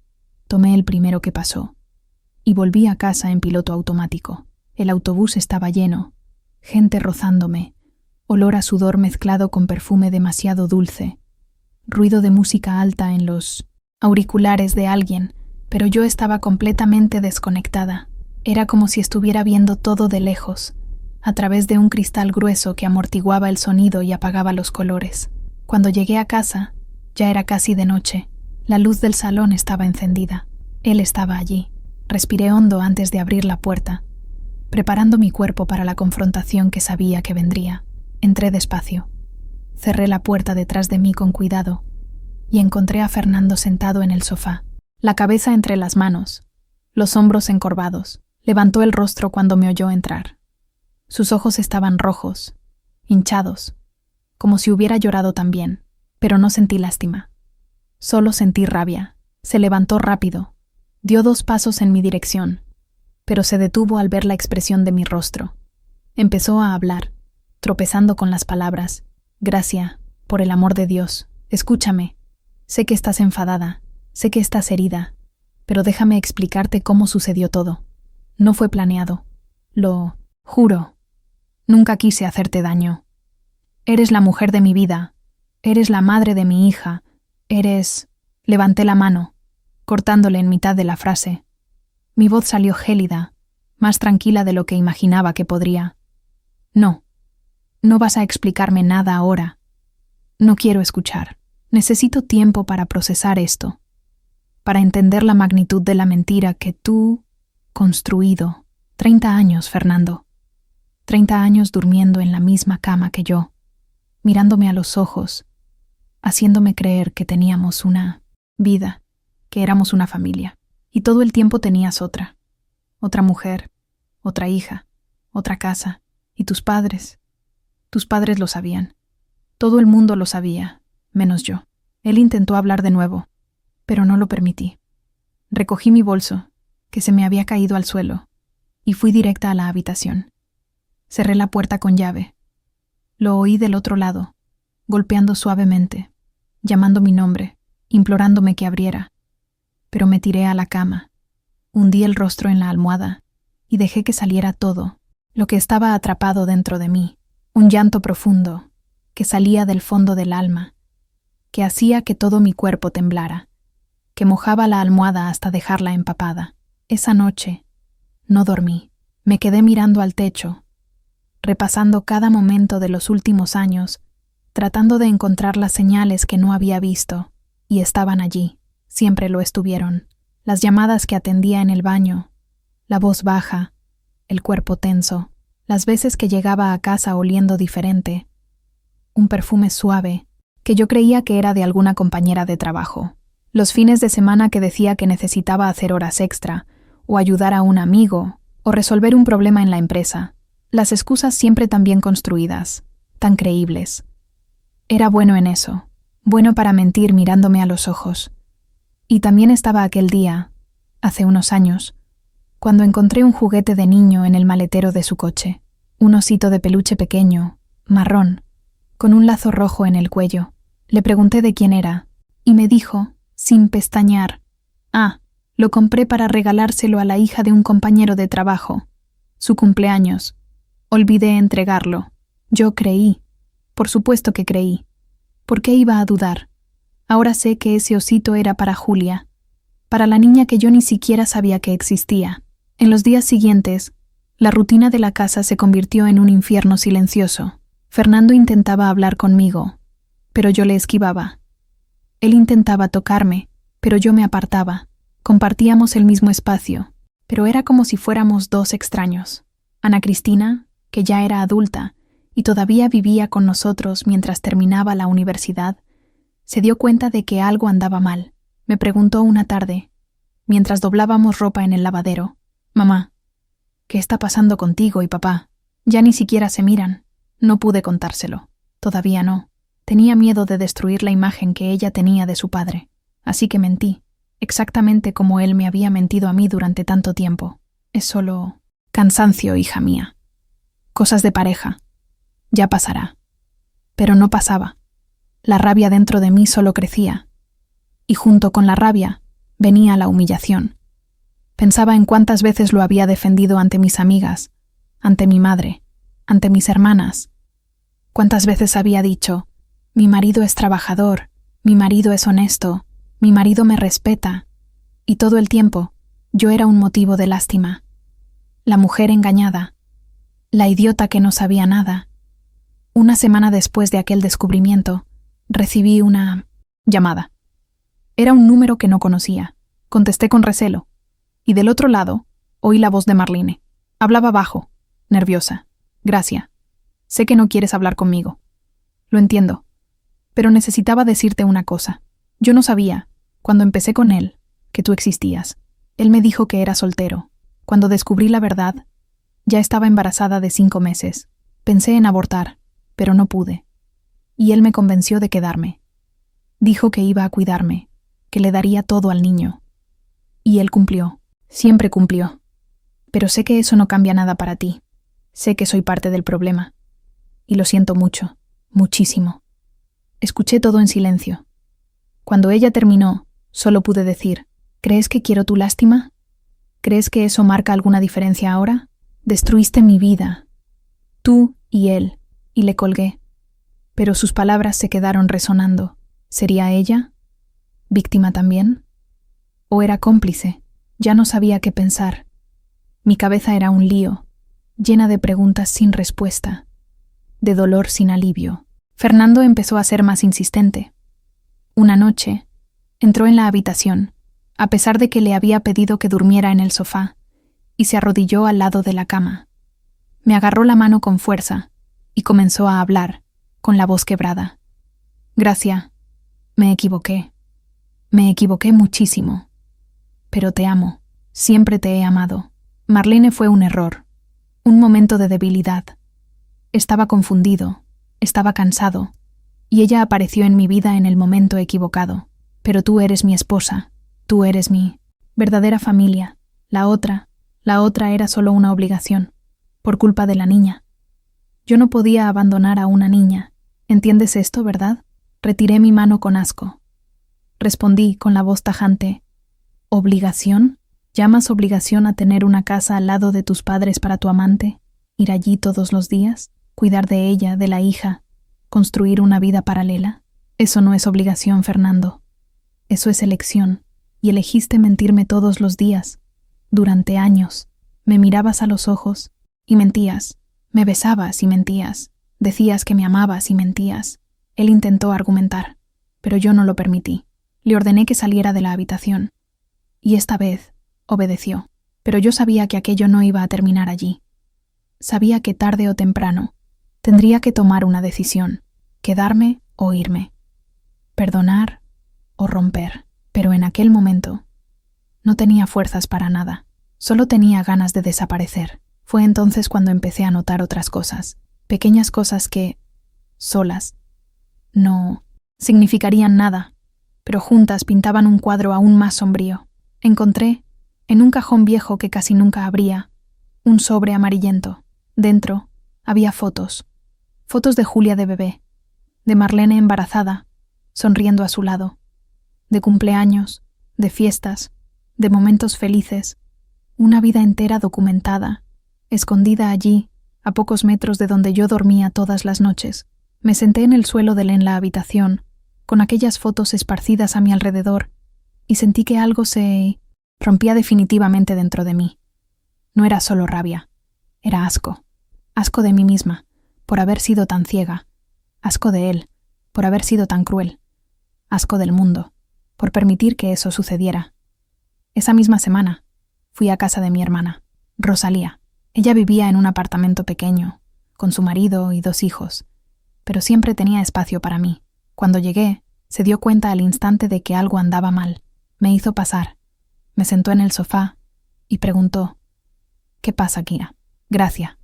tomé el primero que pasó, y volví a casa en piloto automático. El autobús estaba lleno, gente rozándome, olor a sudor mezclado con perfume demasiado dulce, ruido de música alta en los auriculares de alguien, pero yo estaba completamente desconectada. Era como si estuviera viendo todo de lejos, a través de un cristal grueso que amortiguaba el sonido y apagaba los colores. Cuando llegué a casa, ya era casi de noche. La luz del salón estaba encendida. Él estaba allí. Respiré hondo antes de abrir la puerta, preparando mi cuerpo para la confrontación que sabía que vendría. Entré despacio. Cerré la puerta detrás de mí con cuidado y encontré a Fernando sentado en el sofá, la cabeza entre las manos, los hombros encorvados. Levantó el rostro cuando me oyó entrar. Sus ojos estaban rojos, hinchados, como si hubiera llorado también, pero no sentí lástima. Solo sentí rabia. Se levantó rápido, dio 2 pasos en mi dirección, pero se detuvo al ver la expresión de mi rostro. Empezó a hablar, tropezando con las palabras. Gracia, por el amor de Dios, escúchame. Sé que estás enfadada, sé que estás herida, pero déjame explicarte cómo sucedió todo. No fue planeado. Lo juro. Nunca quise hacerte daño. Eres la mujer de mi vida. Eres la madre de mi hija. Eres... Levanté la mano, cortándole en mitad de la frase. Mi voz salió gélida, más tranquila de lo que imaginaba que podría. No. No vas a explicarme nada ahora. No quiero escuchar. Necesito tiempo para procesar esto, para entender la magnitud de la mentira que tú construido. 30 años, Fernando. 30 años durmiendo en la misma cama que yo, mirándome a los ojos, haciéndome creer que teníamos una vida, que éramos una familia. Y todo el tiempo tenías otra mujer, otra hija, otra casa. Y tus padres lo sabían. Todo el mundo lo sabía, menos yo. Él intentó hablar de nuevo, pero no lo permití. Recogí mi bolso, que se me había caído al suelo, y fui directa a la habitación. Cerré la puerta con llave. Lo oí del otro lado, golpeando suavemente, llamando mi nombre, implorándome que abriera. Pero me tiré a la cama, hundí el rostro en la almohada y dejé que saliera todo, lo que estaba atrapado dentro de mí, un llanto profundo, que salía del fondo del alma, que hacía que todo mi cuerpo temblara, que mojaba la almohada hasta dejarla empapada. Esa noche no dormí, me quedé mirando al techo, repasando cada momento de los últimos años, tratando de encontrar las señales que no había visto, y estaban allí, siempre lo estuvieron. Las llamadas que atendía en el baño, la voz baja, el cuerpo tenso, las veces que llegaba a casa oliendo diferente, un perfume suave, que yo creía que era de alguna compañera de trabajo, los fines de semana que decía que necesitaba hacer horas extra, o ayudar a un amigo, o resolver un problema en la empresa. Las excusas siempre tan bien construidas, tan creíbles. Era bueno en eso, bueno para mentir mirándome a los ojos. Y también estaba aquel día, hace unos años, cuando encontré un juguete de niño en el maletero de su coche, un osito de peluche pequeño, marrón, con un lazo rojo en el cuello. Le pregunté de quién era, y me dijo, sin pestañear, lo compré para regalárselo a la hija de un compañero de trabajo. Su cumpleaños. Olvidé entregarlo. Yo creí. Por supuesto que creí. ¿Por qué iba a dudar? Ahora sé que ese osito era para Julia, para la niña que yo ni siquiera sabía que existía. En los días siguientes, la rutina de la casa se convirtió en un infierno silencioso. Fernando intentaba hablar conmigo, pero yo le esquivaba. Él intentaba tocarme, pero yo me apartaba. Compartíamos el mismo espacio, pero era como si fuéramos dos extraños. Ana Cristina, que ya era adulta y todavía vivía con nosotros mientras terminaba la universidad, se dio cuenta de que algo andaba mal. Me preguntó una tarde, mientras doblábamos ropa en el lavadero: «Mamá, ¿qué está pasando contigo y papá? Ya ni siquiera se miran». No pude contárselo. Todavía no. Tenía miedo de destruir la imagen que ella tenía de su padre. Así que mentí, exactamente como él me había mentido a mí durante tanto tiempo. Es solo cansancio, hija mía. Cosas de pareja. Ya pasará. Pero no pasaba. La rabia dentro de mí solo crecía. Y junto con la rabia venía la humillación. Pensaba en cuántas veces lo había defendido ante mis amigas, ante mi madre, ante mis hermanas. Cuántas veces había dicho: mi marido es trabajador, mi marido es honesto, mi marido me respeta. Y todo el tiempo yo era un motivo de lástima. La mujer engañada, la idiota que no sabía nada. Una semana después de aquel descubrimiento, recibí una llamada. Era un número que no conocía. Contesté con recelo. Y del otro lado, oí la voz de Marlene. Hablaba bajo, nerviosa. «Gracia, sé que no quieres hablar conmigo. Lo entiendo. Pero necesitaba decirte una cosa. Yo no sabía, cuando empecé con él, que tú existías. Él me dijo que era soltero. Cuando descubrí la verdad, ya estaba embarazada de 5 meses. Pensé en abortar, pero no pude. Y él me convenció de quedarme. Dijo que iba a cuidarme, que le daría todo al niño. Y él cumplió. Siempre cumplió. Pero sé que eso no cambia nada para ti. Sé que soy parte del problema. Y lo siento mucho, muchísimo». Escuché todo en silencio. Cuando ella terminó, solo pude decir: «¿Crees que quiero tu lástima? ¿Crees que eso marca alguna diferencia ahora? Destruiste mi vida. Tú y él». Y le colgué. Pero sus palabras se quedaron resonando. ¿Sería ella? ¿Víctima también? ¿O era cómplice? Ya no sabía qué pensar. Mi cabeza era un lío, llena de preguntas sin respuesta, de dolor sin alivio. Fernando empezó a ser más insistente. Una noche, entró en la habitación, a pesar de que le había pedido que durmiera en el sofá, y se arrodilló al lado de la cama. Me agarró la mano con fuerza y comenzó a hablar, con la voz quebrada. «Gracia, me equivoqué. Me equivoqué muchísimo. Pero te amo. Siempre te he amado. Marlene fue un error, un momento de debilidad. Estaba confundido, estaba cansado, y ella apareció en mi vida en el momento equivocado. Pero tú eres mi esposa, tú eres mi verdadera familia. La otra era solo una obligación, por culpa de la niña. Yo no podía abandonar a una niña. ¿Entiendes esto, verdad?» Retiré mi mano con asco. Respondí con la voz tajante: «¿Obligación? ¿Llamas obligación a tener una casa al lado de tus padres para tu amante? ¿Ir allí todos los días? ¿Cuidar de ella, de la hija? ¿Construir una vida paralela? Eso no es obligación, Fernando. Eso es elección. Y elegiste mentirme todos los días. Durante años. Me mirabas a los ojos y mentías. Me besabas y mentías. Decías que me amabas y mentías». Él intentó argumentar, pero yo no lo permití. Le ordené que saliera de la habitación. Y esta vez obedeció. Pero yo sabía que aquello no iba a terminar allí. Sabía que tarde o temprano tendría que tomar una decisión: quedarme o irme, perdonar o romper. Pero en aquel momento no tenía fuerzas para nada. Solo tenía ganas de desaparecer. Fue entonces cuando empecé a notar otras cosas, pequeñas cosas que, solas, no significarían nada, pero juntas pintaban un cuadro aún más sombrío. Encontré, En un cajón viejo que casi nunca abría, un sobre amarillento. Dentro había fotos. Fotos de Julia de bebé, de Marlene embarazada, sonriendo a su lado, de cumpleaños, de fiestas, de momentos felices, una vida entera documentada, escondida allí, a pocos metros de donde yo dormía todas las noches. Me senté en el suelo en la habitación, con aquellas fotos esparcidas a mi alrededor, y sentí que algo se rompía definitivamente dentro de mí. No era solo rabia, era asco. Asco de mí misma, por haber sido tan ciega. Asco de él, por haber sido tan cruel. Asco del mundo, por permitir que eso sucediera. Esa misma semana, fui a casa de mi hermana, Rosalía. Ella vivía en un apartamento pequeño, con su marido y 2 hijos, pero siempre tenía espacio para mí. Cuando llegué, se dio cuenta al instante de que algo andaba mal. Me hizo pasar, me sentó en el sofá y preguntó: «¿Qué pasa, Kira?» «Gracia».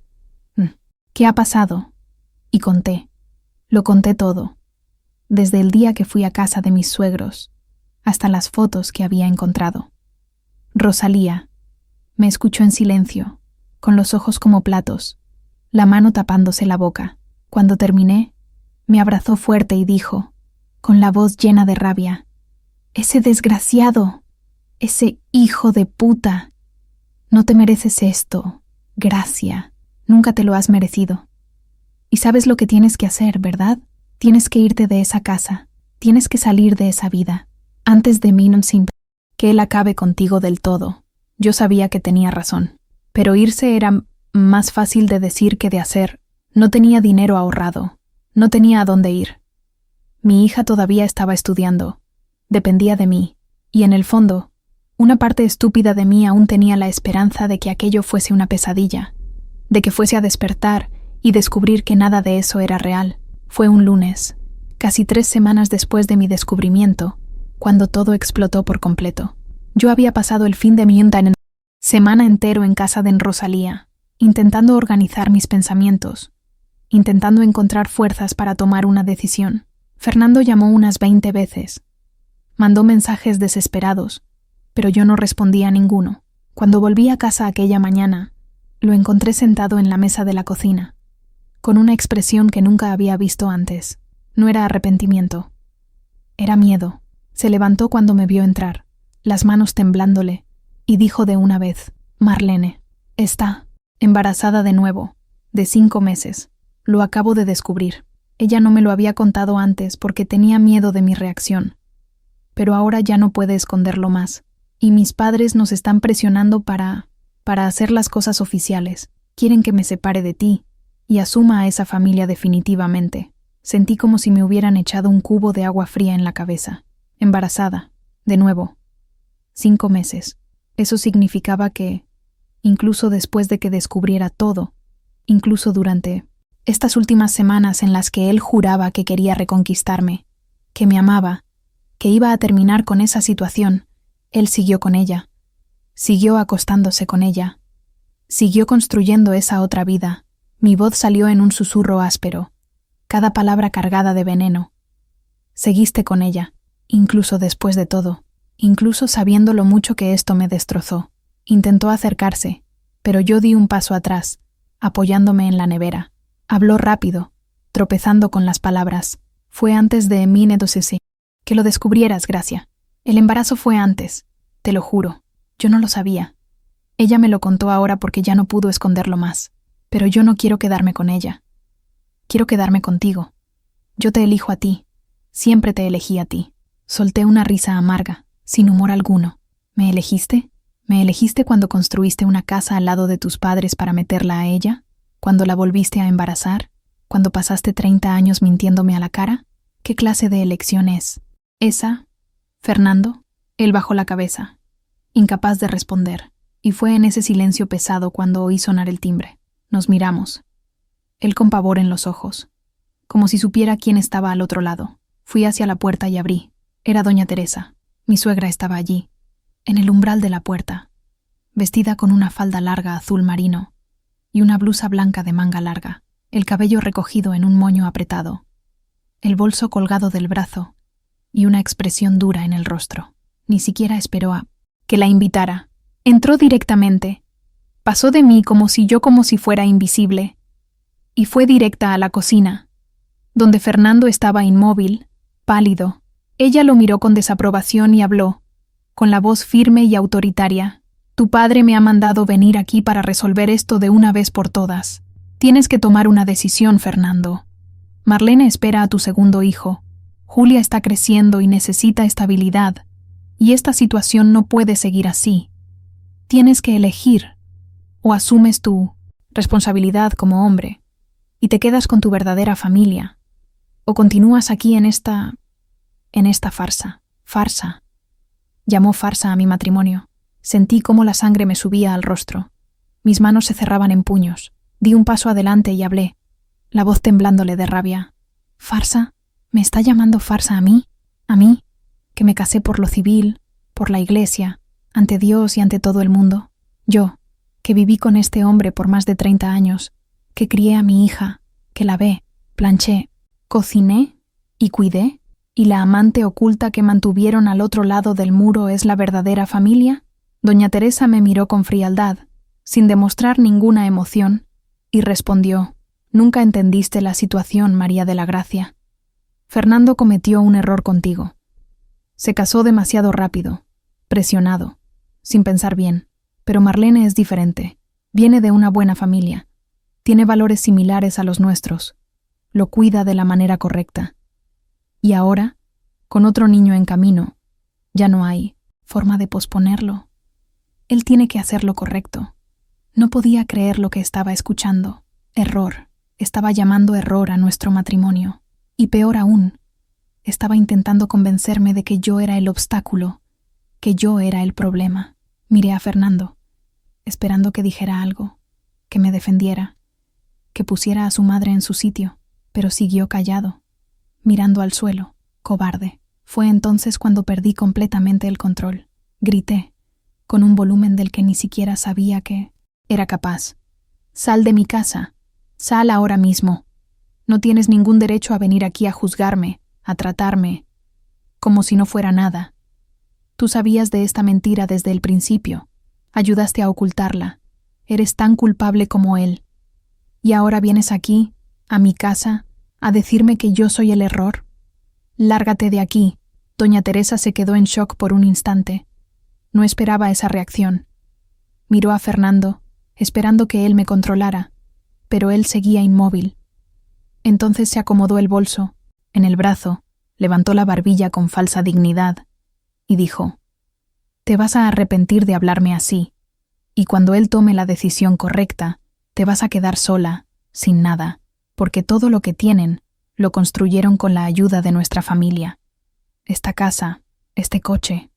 «¿Qué ha pasado?» Y conté. Lo conté todo, desde el día que fui a casa de mis suegros hasta las fotos que había encontrado. Rosalía me escuchó en silencio, con los ojos como platos, la mano tapándose la boca. Cuando terminé, me abrazó fuerte y dijo, con la voz llena de rabia: «Ese desgraciado, ese hijo de puta, no te mereces esto, Gracia, nunca te lo has merecido. Y sabes lo que tienes que hacer, ¿verdad? Tienes que irte de esa casa, tienes que salir de esa vida, antes de mí, sin que él acabe contigo del todo». Yo sabía que tenía razón, pero irse era más fácil de decir que de hacer. No tenía dinero ahorrado, no tenía a dónde ir. Mi hija todavía estaba estudiando, dependía de mí, y en el fondo, una parte estúpida de mí aún tenía la esperanza de que aquello fuese una pesadilla, de que fuese a despertar y descubrir que nada de eso era real. Fue un lunes, casi 3 semanas después de mi descubrimiento, cuando todo explotó por completo. Yo había pasado el fin de mi semana entero en casa de Rosalía, intentando organizar mis pensamientos, intentando encontrar fuerzas para tomar una decisión. Fernando llamó unas 20 veces. Mandó mensajes desesperados, pero yo no respondía a ninguno. Cuando volví a casa aquella mañana, lo encontré sentado en la mesa de la cocina, con una expresión que nunca había visto antes. No era arrepentimiento, era miedo. Se levantó cuando me vio entrar, las manos temblándole, y dijo de una vez: «Marlene, está embarazada de nuevo, de 5 meses. Lo acabo de descubrir». Ella no me lo había contado antes porque tenía miedo de mi reacción. Pero ahora ya no puede esconderlo más. Y mis padres nos están presionando para hacer las cosas oficiales. Quieren que me separe de ti y asuma a esa familia definitivamente. Sentí como si me hubieran echado un cubo de agua fría en la cabeza. Embarazada, de nuevo. 5 meses. Eso significaba que, incluso después de que descubriera todo, incluso durante estas últimas semanas en las que él juraba que quería reconquistarme, que me amaba, que iba a terminar con esa situación, él siguió con ella, siguió acostándose con ella, siguió construyendo esa otra vida. Mi voz salió en un susurro áspero, cada palabra cargada de veneno. Seguiste con ella, incluso después de todo, incluso sabiendo lo mucho que esto me destrozó. Intentó acercarse, pero yo di un paso atrás, apoyándome en la nevera. Habló rápido, tropezando con las palabras. «Fue antes de mí, que lo descubrieras, Gracia. El embarazo fue antes, te lo juro. Yo no lo sabía. Ella me lo contó ahora porque ya no pudo esconderlo más. Pero yo no quiero quedarme con ella. Quiero quedarme contigo. Yo te elijo a ti. Siempre te elegí a ti». Solté una risa amarga, sin humor alguno. «¿Me elegiste? ¿Me elegiste cuando construiste una casa al lado de tus padres para meterla a ella? ¿Cuando la volviste a embarazar? ¿Cuando pasaste 30 años mintiéndome a la cara? ¿Qué clase de elección es esa, Fernando?» Él bajó la cabeza, incapaz de responder, y fue en ese silencio pesado cuando oí sonar el timbre. Nos miramos, él con pavor en los ojos, como si supiera quién estaba al otro lado. Fui hacia la puerta y abrí. Era doña Teresa. Mi suegra estaba allí, en el umbral de la puerta, vestida con una falda larga azul marino y una blusa blanca de manga larga, el cabello recogido en un moño apretado, el bolso colgado del brazo y una expresión dura en el rostro. Ni siquiera esperó a que la invitara. Entró directamente. Pasó de mí como si fuera invisible. Y fue directa a la cocina, donde Fernando estaba inmóvil, pálido. Ella lo miró con desaprobación y habló, con la voz firme y autoritaria. Tu padre me ha mandado venir aquí para resolver esto de una vez por todas. Tienes que tomar una decisión, Fernando. Marlene espera a tu segundo hijo. Julia está creciendo y necesita estabilidad. Y esta situación no puede seguir así. Tienes que elegir. O asumes tu responsabilidad como hombre y te quedas con tu verdadera familia. O continúas aquí en esta farsa. Farsa. Llamó farsa a mi matrimonio. Sentí cómo la sangre me subía al rostro. Mis manos se cerraban en puños. Di un paso adelante y hablé, la voz temblándole de rabia. ¿Farsa? ¿Me está llamando farsa a mí? ¿A mí? Que me casé por lo civil, por la iglesia, ante Dios y ante todo el mundo. Yo, que viví con este hombre por más de 30 años, que crié a mi hija, que lavé, planché, cociné y cuidé, y la amante oculta que mantuvieron al otro lado del muro es la verdadera familia. Doña Teresa me miró con frialdad, sin demostrar ninguna emoción, y respondió, nunca entendiste la situación, María de la Gracia. Fernando cometió un error contigo. Se casó demasiado rápido, presionado, sin pensar bien, pero Marlene es diferente, viene de una buena familia, tiene valores similares a los nuestros, lo cuida de la manera correcta. Y ahora, con otro niño en camino, ya no hay forma de posponerlo. Él tiene que hacer lo correcto. No podía creer lo que estaba escuchando. Error. Estaba llamando error a nuestro matrimonio. Y peor aún, estaba intentando convencerme de que yo era el obstáculo, que yo era el problema. Miré a Fernando, esperando que dijera algo, que me defendiera, que pusiera a su madre en su sitio, pero siguió callado, mirando al suelo, cobarde. Fue entonces cuando perdí completamente el control. Grité, con un volumen del que ni siquiera sabía que era capaz. Sal de mi casa, sal ahora mismo. No tienes ningún derecho a venir aquí a juzgarme, a tratarme, como si no fuera nada. Tú sabías de esta mentira desde el principio, ayudaste a ocultarla, eres tan culpable como él. Y ahora vienes aquí, a mi casa, a decirme que yo soy el error. Lárgate de aquí. Doña Teresa se quedó en shock por un instante. No esperaba esa reacción. Miró a Fernando, esperando que él me controlara, pero él seguía inmóvil. Entonces se acomodó el bolso, en el brazo, levantó la barbilla con falsa dignidad, y dijo, «Te vas a arrepentir de hablarme así, y cuando él tome la decisión correcta, te vas a quedar sola, sin nada, porque todo lo que tienen, lo construyeron con la ayuda de nuestra familia. Esta casa, este coche,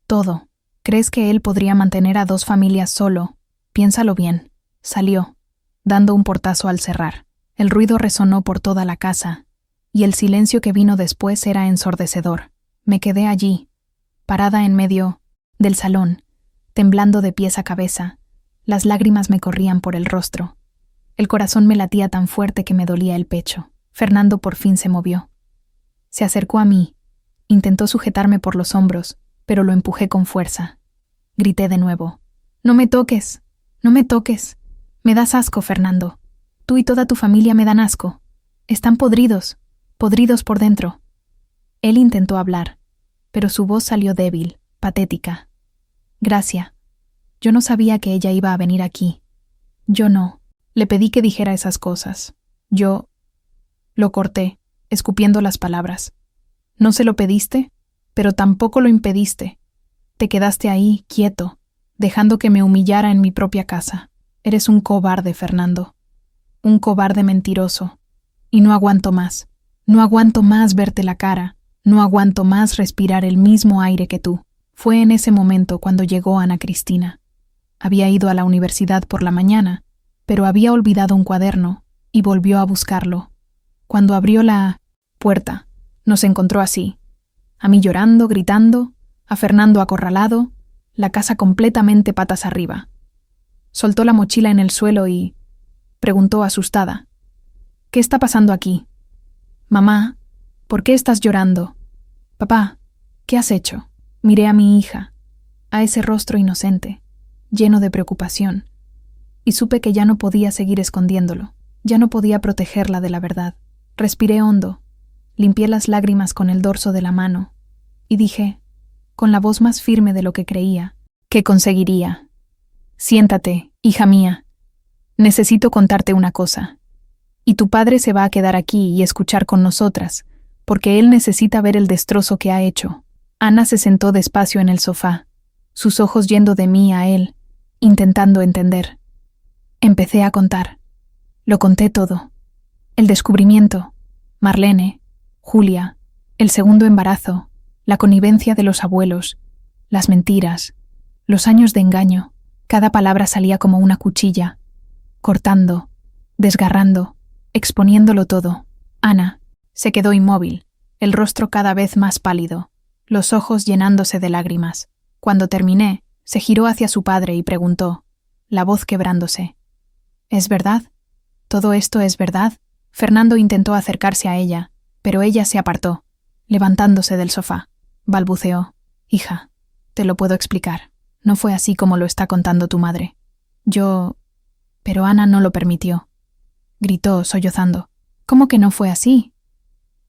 todo». ¿Crees que él podría mantener a 2 familias solo? Piénsalo bien. Salió, dando un portazo al cerrar. El ruido resonó por toda la casa, y el silencio que vino después era ensordecedor. Me quedé allí, parada en medio del salón, temblando de pies a cabeza. Las lágrimas me corrían por el rostro. El corazón me latía tan fuerte que me dolía el pecho. Fernando por fin se movió. Se acercó a mí, intentó sujetarme por los hombros, pero lo empujé con fuerza. Grité de nuevo. «No me toques, no me toques. Me das asco, Fernando. Tú y toda tu familia me dan asco. Están podridos, podridos por dentro». Él intentó hablar, pero su voz salió débil, patética. «Gracia. Yo no sabía que ella iba a venir aquí. Yo no. Le pedí que dijera esas cosas. Yo...». Lo corté, escupiendo las palabras. «¿No se lo pediste? Pero tampoco lo impediste. Te quedaste ahí, quieto, dejando que me humillara en mi propia casa. Eres un cobarde, Fernando. Un cobarde mentiroso. Y no aguanto más. No aguanto más verte la cara. No aguanto más respirar el mismo aire que tú». Fue en ese momento cuando llegó Ana Cristina. Había ido a la universidad por la mañana, pero había olvidado un cuaderno y volvió a buscarlo. Cuando abrió la puerta, nos encontró así. A mí llorando, gritando, a Fernando acorralado, la casa completamente patas arriba. Soltó la mochila en el suelo y preguntó asustada, «¿Qué está pasando aquí? Mamá, ¿por qué estás llorando? Papá, ¿qué has hecho?». Miré a mi hija, a ese rostro inocente, lleno de preocupación, y supe que ya no podía seguir escondiéndolo, ya no podía protegerla de la verdad. Respiré hondo, limpié las lágrimas con el dorso de la mano, y dije, con la voz más firme de lo que creía, que conseguiría: siéntate, hija mía. Necesito contarte una cosa. Y tu padre se va a quedar aquí y escuchar con nosotras, porque él necesita ver el destrozo que ha hecho. Ana se sentó despacio en el sofá, sus ojos yendo de mí a él, intentando entender. Empecé a contar. Lo conté todo. El descubrimiento, Marlene, Julia, el segundo embarazo, la connivencia de los abuelos, las mentiras, los años de engaño. Cada palabra salía como una cuchilla, cortando, desgarrando, exponiéndolo todo. Ana se quedó inmóvil, el rostro cada vez más pálido, los ojos llenándose de lágrimas. Cuando terminé, se giró hacia su padre y preguntó, la voz quebrándose: ¿Es verdad? ¿Todo esto es verdad? Fernando intentó acercarse a ella, pero ella se apartó, levantándose del sofá. Balbuceó: hija, te lo puedo explicar. No fue así como lo está contando tu madre. Pero Ana no lo permitió. Gritó, sollozando: ¿Cómo que no fue así?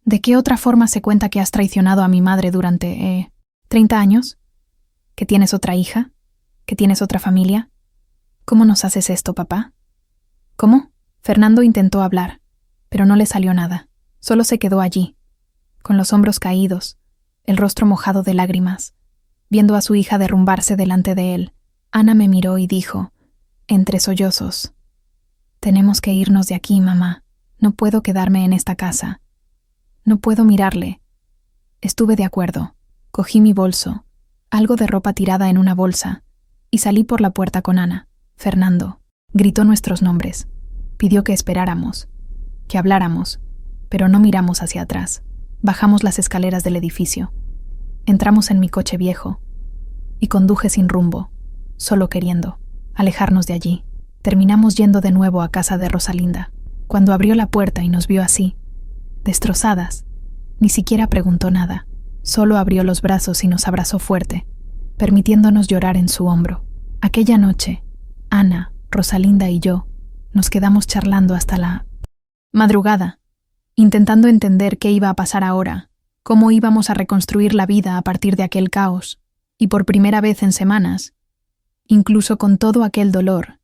¿De qué otra forma se cuenta que has traicionado a mi madre durante, 30 años? ¿Que tienes otra hija? ¿Que tienes otra familia? ¿Cómo nos haces esto, papá? ¿Cómo? Fernando intentó hablar, pero no le salió nada. Solo se quedó allí, con los hombros caídos, el rostro mojado de lágrimas, viendo a su hija derrumbarse delante de él. Ana me miró y dijo, entre sollozos: tenemos que irnos de aquí, mamá. No puedo quedarme en esta casa. No puedo mirarle. Estuve de acuerdo. Cogí mi bolso, algo de ropa tirada en una bolsa, y salí por la puerta con Ana. Fernando gritó nuestros nombres. Pidió que esperáramos, que habláramos, pero no miramos hacia atrás. Bajamos las escaleras del edificio. Entramos en mi coche viejo y conduje sin rumbo, solo queriendo alejarnos de allí. Terminamos yendo de nuevo a casa de Rosalinda. Cuando abrió la puerta y nos vio así, destrozadas, ni siquiera preguntó nada. Solo abrió los brazos y nos abrazó fuerte, permitiéndonos llorar en su hombro. Aquella noche, Ana, Rosalinda y yo nos quedamos charlando hasta la madrugada, intentando entender qué iba a pasar ahora, cómo íbamos a reconstruir la vida a partir de aquel caos. Y por primera vez en semanas, incluso con todo aquel dolor,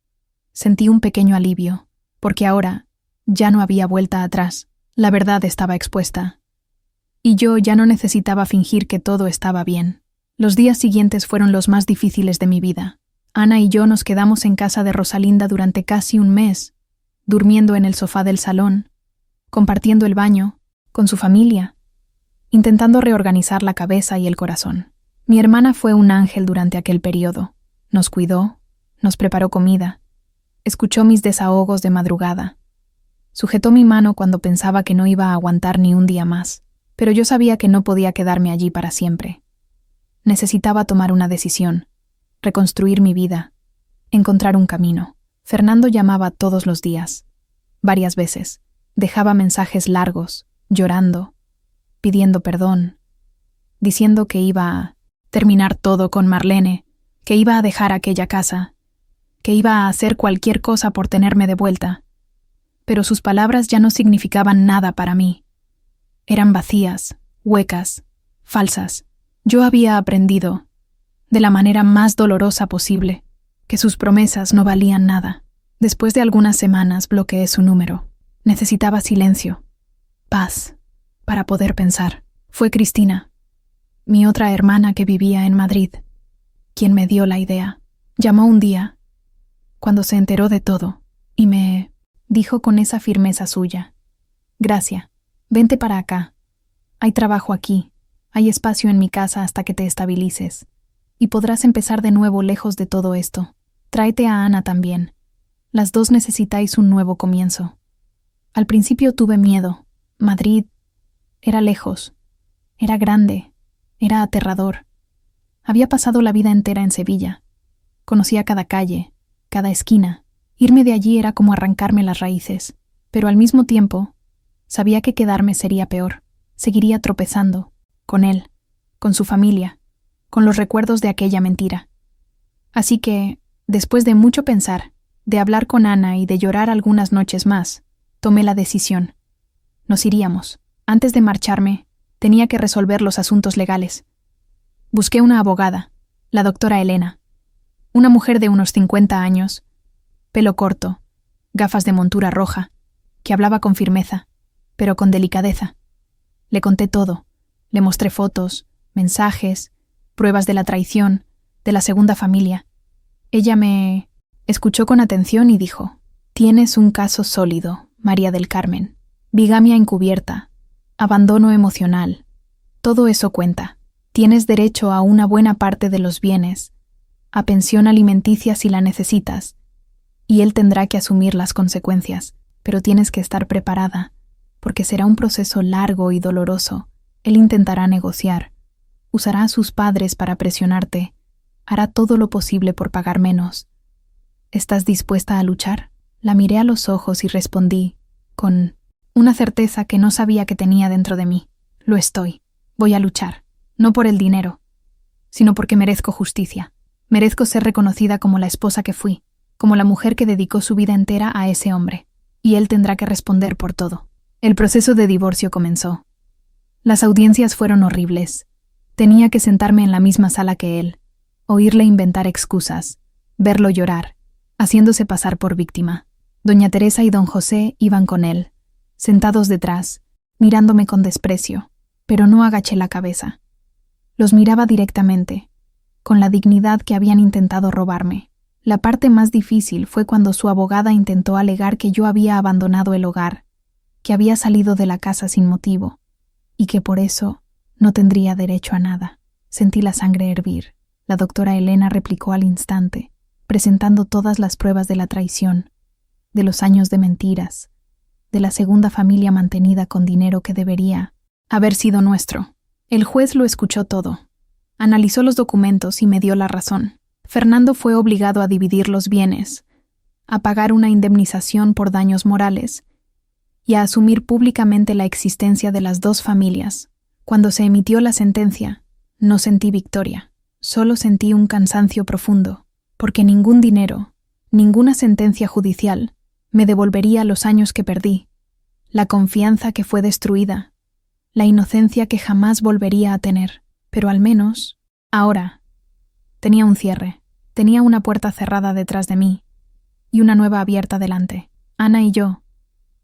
sentí un pequeño alivio, porque ahora ya no había vuelta atrás. La verdad estaba expuesta, y yo ya no necesitaba fingir que todo estaba bien. Los días siguientes fueron los más difíciles de mi vida. Ana y yo nos quedamos en casa de Rosalinda durante casi un mes, durmiendo en el sofá del salón, compartiendo el baño, con su familia, intentando reorganizar la cabeza y el corazón. Mi hermana fue un ángel durante aquel periodo. Nos cuidó, nos preparó comida, escuchó mis desahogos de madrugada, sujetó mi mano cuando pensaba que no iba a aguantar ni un día más, pero yo sabía que no podía quedarme allí para siempre. Necesitaba tomar una decisión, reconstruir mi vida, encontrar un camino. Fernando llamaba todos los días, varias veces, dejaba mensajes largos, llorando, pidiendo perdón, diciendo que iba a terminar todo con Marlene, que iba a dejar aquella casa, que iba a hacer cualquier cosa por tenerme de vuelta. Pero sus palabras ya no significaban nada para mí. Eran vacías, huecas, falsas. Yo había aprendido, de la manera más dolorosa posible, que sus promesas no valían nada. Después de algunas semanas bloqueé su número. Necesitaba silencio, paz, para poder pensar. Fue Cristina, mi otra hermana que vivía en Madrid, quien me dio la idea. Llamó un día, cuando se enteró de todo, y me dijo con esa firmeza suya: Gracia, vente para acá. Hay trabajo aquí, hay espacio en mi casa hasta que te estabilices, y podrás empezar de nuevo lejos de todo esto. Tráete a Ana también. Las dos necesitáis un nuevo comienzo. Al principio tuve miedo. Madrid era lejos, era grande, era aterrador. Había pasado la vida entera en Sevilla. Conocía cada calle, cada esquina. Irme de allí era como arrancarme las raíces, pero al mismo tiempo sabía que quedarme sería peor. Seguiría tropezando, con él, con su familia, con los recuerdos de aquella mentira. Así que Después de mucho pensar, de hablar con Ana y de llorar algunas noches más, tomé la decisión. Nos iríamos. Antes de marcharme, tenía que resolver los asuntos legales. Busqué una abogada, la doctora Elena, una mujer de unos 50 años, pelo corto, gafas de montura roja, que hablaba con firmeza, pero con delicadeza. Le conté todo, le mostré fotos, mensajes, pruebas de la traición, de la segunda familia. Ella me escuchó con atención y dijo: «Tienes un caso sólido, María del Carmen. Bigamia encubierta, abandono emocional. Todo eso cuenta. Tienes derecho a una buena parte de los bienes, a pensión alimenticia si la necesitas, y él tendrá que asumir las consecuencias, pero tienes que estar preparada, porque será un proceso largo y doloroso. Él intentará negociar, usará a sus padres para presionarte, hará todo lo posible por pagar menos. ¿Estás dispuesta a luchar?». La miré a los ojos y respondí, con una certeza que no sabía que tenía dentro de mí: «Lo estoy. Voy a luchar, no por el dinero, sino porque merezco justicia. Merezco ser reconocida como la esposa que fui, como la mujer que dedicó su vida entera a ese hombre, y él tendrá que responder por todo». El proceso de divorcio comenzó. Las audiencias fueron horribles. Tenía que sentarme en la misma sala que él, oírle inventar excusas, verlo llorar, haciéndose pasar por víctima. Doña Teresa y don José iban con él, sentados detrás, mirándome con desprecio, pero no agaché la cabeza. Los miraba directamente, con la dignidad que habían intentado robarme. La parte más difícil fue cuando su abogada intentó alegar que yo había abandonado el hogar, que había salido de la casa sin motivo, y que por eso no tendría derecho a nada. Sentí la sangre hervir. La doctora Elena replicó al instante, presentando todas las pruebas de la traición, de los años de mentiras, de la segunda familia mantenida con dinero que debería haber sido nuestro. El juez lo escuchó todo. Analizó los documentos y me dio la razón. Fernando fue obligado a dividir los bienes, a pagar una indemnización por daños morales y a asumir públicamente la existencia de las dos familias. Cuando se emitió la sentencia, no sentí victoria, solo sentí un cansancio profundo, porque ningún dinero, ninguna sentencia judicial me devolvería los años que perdí, la confianza que fue destruida, la inocencia que jamás volvería a tener. Pero al menos, ahora, tenía un cierre, tenía una puerta cerrada detrás de mí y una nueva abierta delante. Ana y yo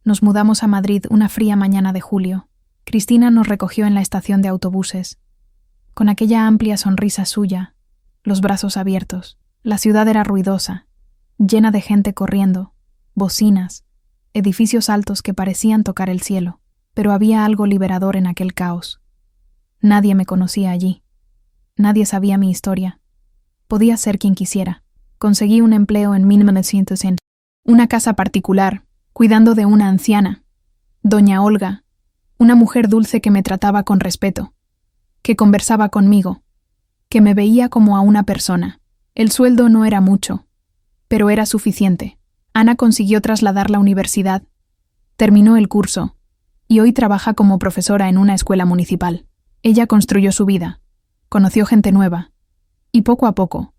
nos mudamos a Madrid una fría mañana de julio. Cristina nos recogió en la estación de autobuses, con aquella amplia sonrisa suya, los brazos abiertos. La ciudad era ruidosa, llena de gente corriendo, bocinas, edificios altos que parecían tocar el cielo, pero había algo liberador en aquel caos. Nadie me conocía allí. Nadie sabía mi historia. Podía ser quien quisiera. Conseguí un empleo en 1900 en una casa particular, cuidando de una anciana, doña Olga, una mujer dulce que me trataba con respeto, que conversaba conmigo, que me veía como a una persona. El sueldo no era mucho, pero era suficiente. Ana consiguió trasladar la universidad, terminó el curso, y hoy trabaja como profesora en una escuela municipal. Ella construyó su vida, conoció gente nueva, y poco a poco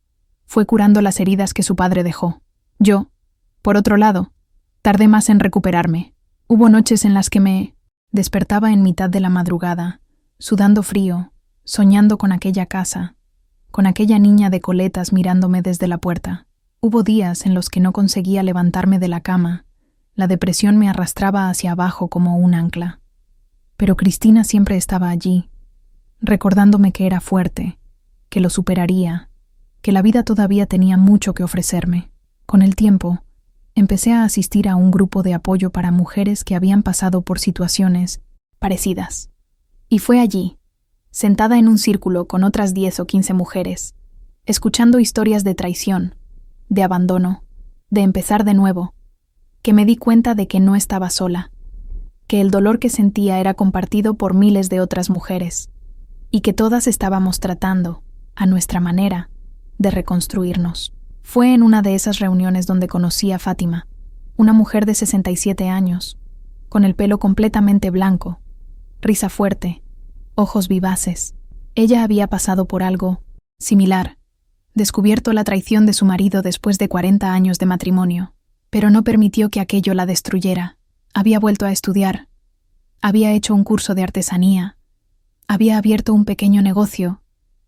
fue curando las heridas que su padre dejó. Yo, por otro lado, tardé más en recuperarme. Hubo noches en las que me despertaba en mitad de la madrugada, sudando frío, soñando con aquella casa, con aquella niña de coletas mirándome desde la puerta. Hubo días en los que no conseguía levantarme de la cama. La depresión me arrastraba hacia abajo como un ancla. Pero Cristina siempre estaba allí, recordándome que era fuerte, que lo superaría, que la vida todavía tenía mucho que ofrecerme. Con el tiempo, empecé a asistir a un grupo de apoyo para mujeres que habían pasado por situaciones parecidas. Y fue allí, sentada en un círculo con otras 10 o 15 mujeres, escuchando historias de traición, de abandono, de empezar de nuevo, que me di cuenta de que no estaba sola, que el dolor que sentía era compartido por miles de otras mujeres, y que todas estábamos tratando, a nuestra manera, de reconstruirnos. Fue en una de esas reuniones donde conocí a Fátima, una mujer de 67 años, con el pelo completamente blanco, risa fuerte, ojos vivaces. Ella había pasado por algo similar, descubierto la traición de su marido después de 40 años de matrimonio, pero no permitió que aquello la destruyera. Había vuelto a estudiar, había hecho un curso de artesanía, había abierto un pequeño negocio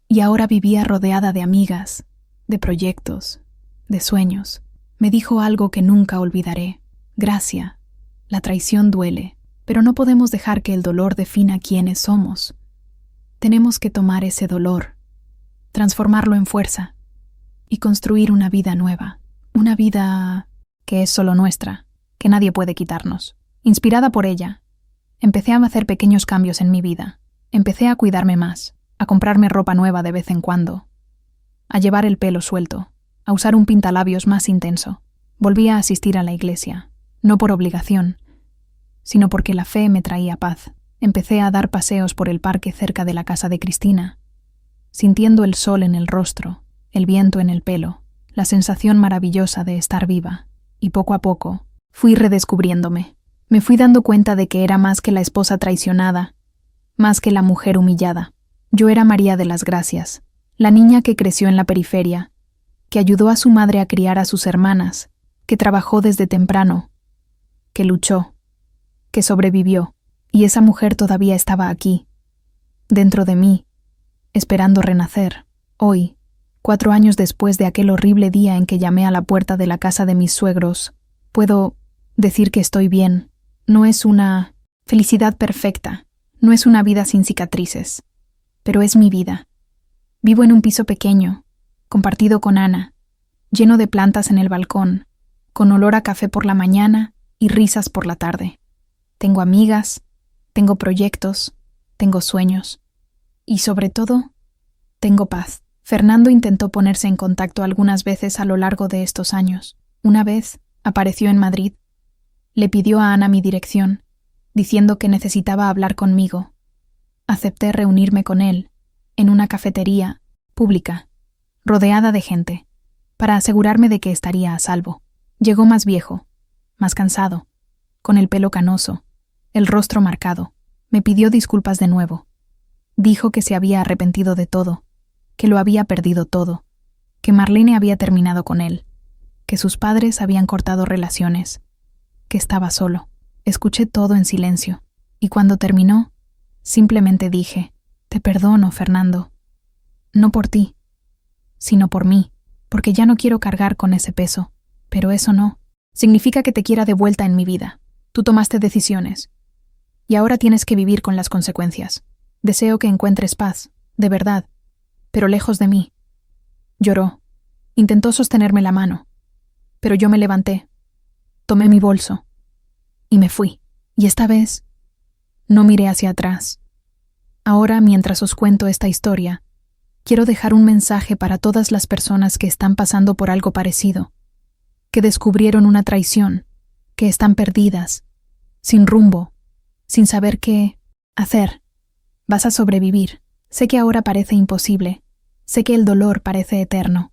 y ahora vivía rodeada de amigas, de proyectos, de sueños. Me dijo algo que nunca olvidaré. Gracia, la traición duele, pero no podemos dejar que el dolor defina quiénes somos. Tenemos que tomar ese dolor, transformarlo en fuerza y construir una vida nueva, una vida que es solo nuestra, que nadie puede quitarnos. Inspirada por ella, empecé a hacer pequeños cambios en mi vida. Empecé a cuidarme más, a comprarme ropa nueva de vez en cuando, a llevar el pelo suelto, a usar un pintalabios más intenso. Volví a asistir a la iglesia, no por obligación, sino porque la fe me traía paz. Empecé a dar paseos por el parque cerca de la casa de Cristina, sintiendo el sol en el rostro, el viento en el pelo, la sensación maravillosa de estar viva. Y poco a poco, fui redescubriéndome. Me fui dando cuenta de que era más que la esposa traicionada, más que la mujer humillada. Yo era María de las Gracias, la niña que creció en la periferia, que ayudó a su madre a criar a sus hermanas, que trabajó desde temprano, que luchó, que sobrevivió, y esa mujer todavía estaba aquí, dentro de mí, esperando renacer. Hoy, 4 años después de aquel horrible día en que llamé a la puerta de la casa de mis suegros, puedo decir que estoy bien. No es una felicidad perfecta, no es una vida sin cicatrices, pero es mi vida. Vivo en un piso pequeño, compartido con Ana, lleno de plantas en el balcón, con olor a café por la mañana y risas por la tarde. Tengo amigas, tengo proyectos, tengo sueños y, sobre todo, tengo paz. Fernando intentó ponerse en contacto algunas veces a lo largo de estos años. Una vez apareció en Madrid. Le pidió a Ana mi dirección, diciendo que necesitaba hablar conmigo. Acepté reunirme con él, en una cafetería pública, rodeada de gente, para asegurarme de que estaría a salvo. Llegó más viejo, más cansado, con el pelo canoso, el rostro marcado. Me pidió disculpas de nuevo. Dijo que se había arrepentido de todo, que lo había perdido todo, que Marlene había terminado con él, que sus padres habían cortado relaciones, que estaba solo. Escuché todo en silencio, y cuando terminó, simplemente dije: «Te perdono, Fernando. No por ti, sino por mí, porque ya no quiero cargar con ese peso. Pero eso no significa que te quiera de vuelta en mi vida. Tú tomaste decisiones, y ahora tienes que vivir con las consecuencias. Deseo que encuentres paz, de verdad, pero lejos de mí». Lloró. Intentó sostenerme la mano, pero yo me levanté, tomé mi bolso y me fui. Y esta vez no miré hacia atrás. Ahora, mientras os cuento esta historia, quiero dejar un mensaje para todas las personas que están pasando por algo parecido, que descubrieron una traición, que están perdidas, sin rumbo, sin saber qué hacer. Vas a sobrevivir. Sé que ahora parece imposible, sé que el dolor parece eterno,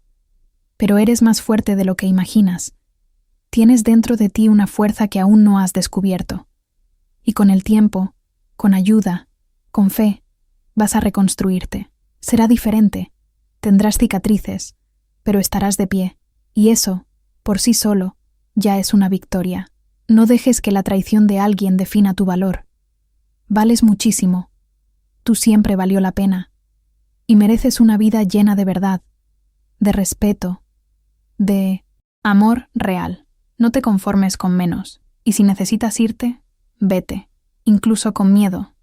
pero eres más fuerte de lo que imaginas. Tienes dentro de ti una fuerza que aún no has descubierto. Y con el tiempo, con ayuda, con fe, vas a reconstruirte. Será diferente, tendrás cicatrices, pero estarás de pie. Y eso, por sí solo, ya es una victoria. No dejes que la traición de alguien defina tu valor. Vales muchísimo. Tú siempre valió la pena. Y mereces una vida llena de verdad, de respeto, de amor real. No te conformes con menos. Y si necesitas irte, vete, incluso con miedo,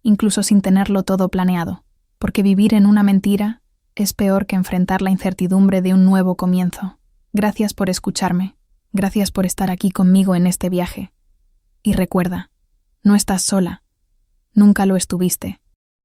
incluso sin tenerlo todo planeado, porque vivir en una mentira es peor que enfrentar la incertidumbre de un nuevo comienzo. Gracias por escucharme, gracias por estar aquí conmigo en este viaje. Y recuerda, no estás sola, nunca lo estuviste.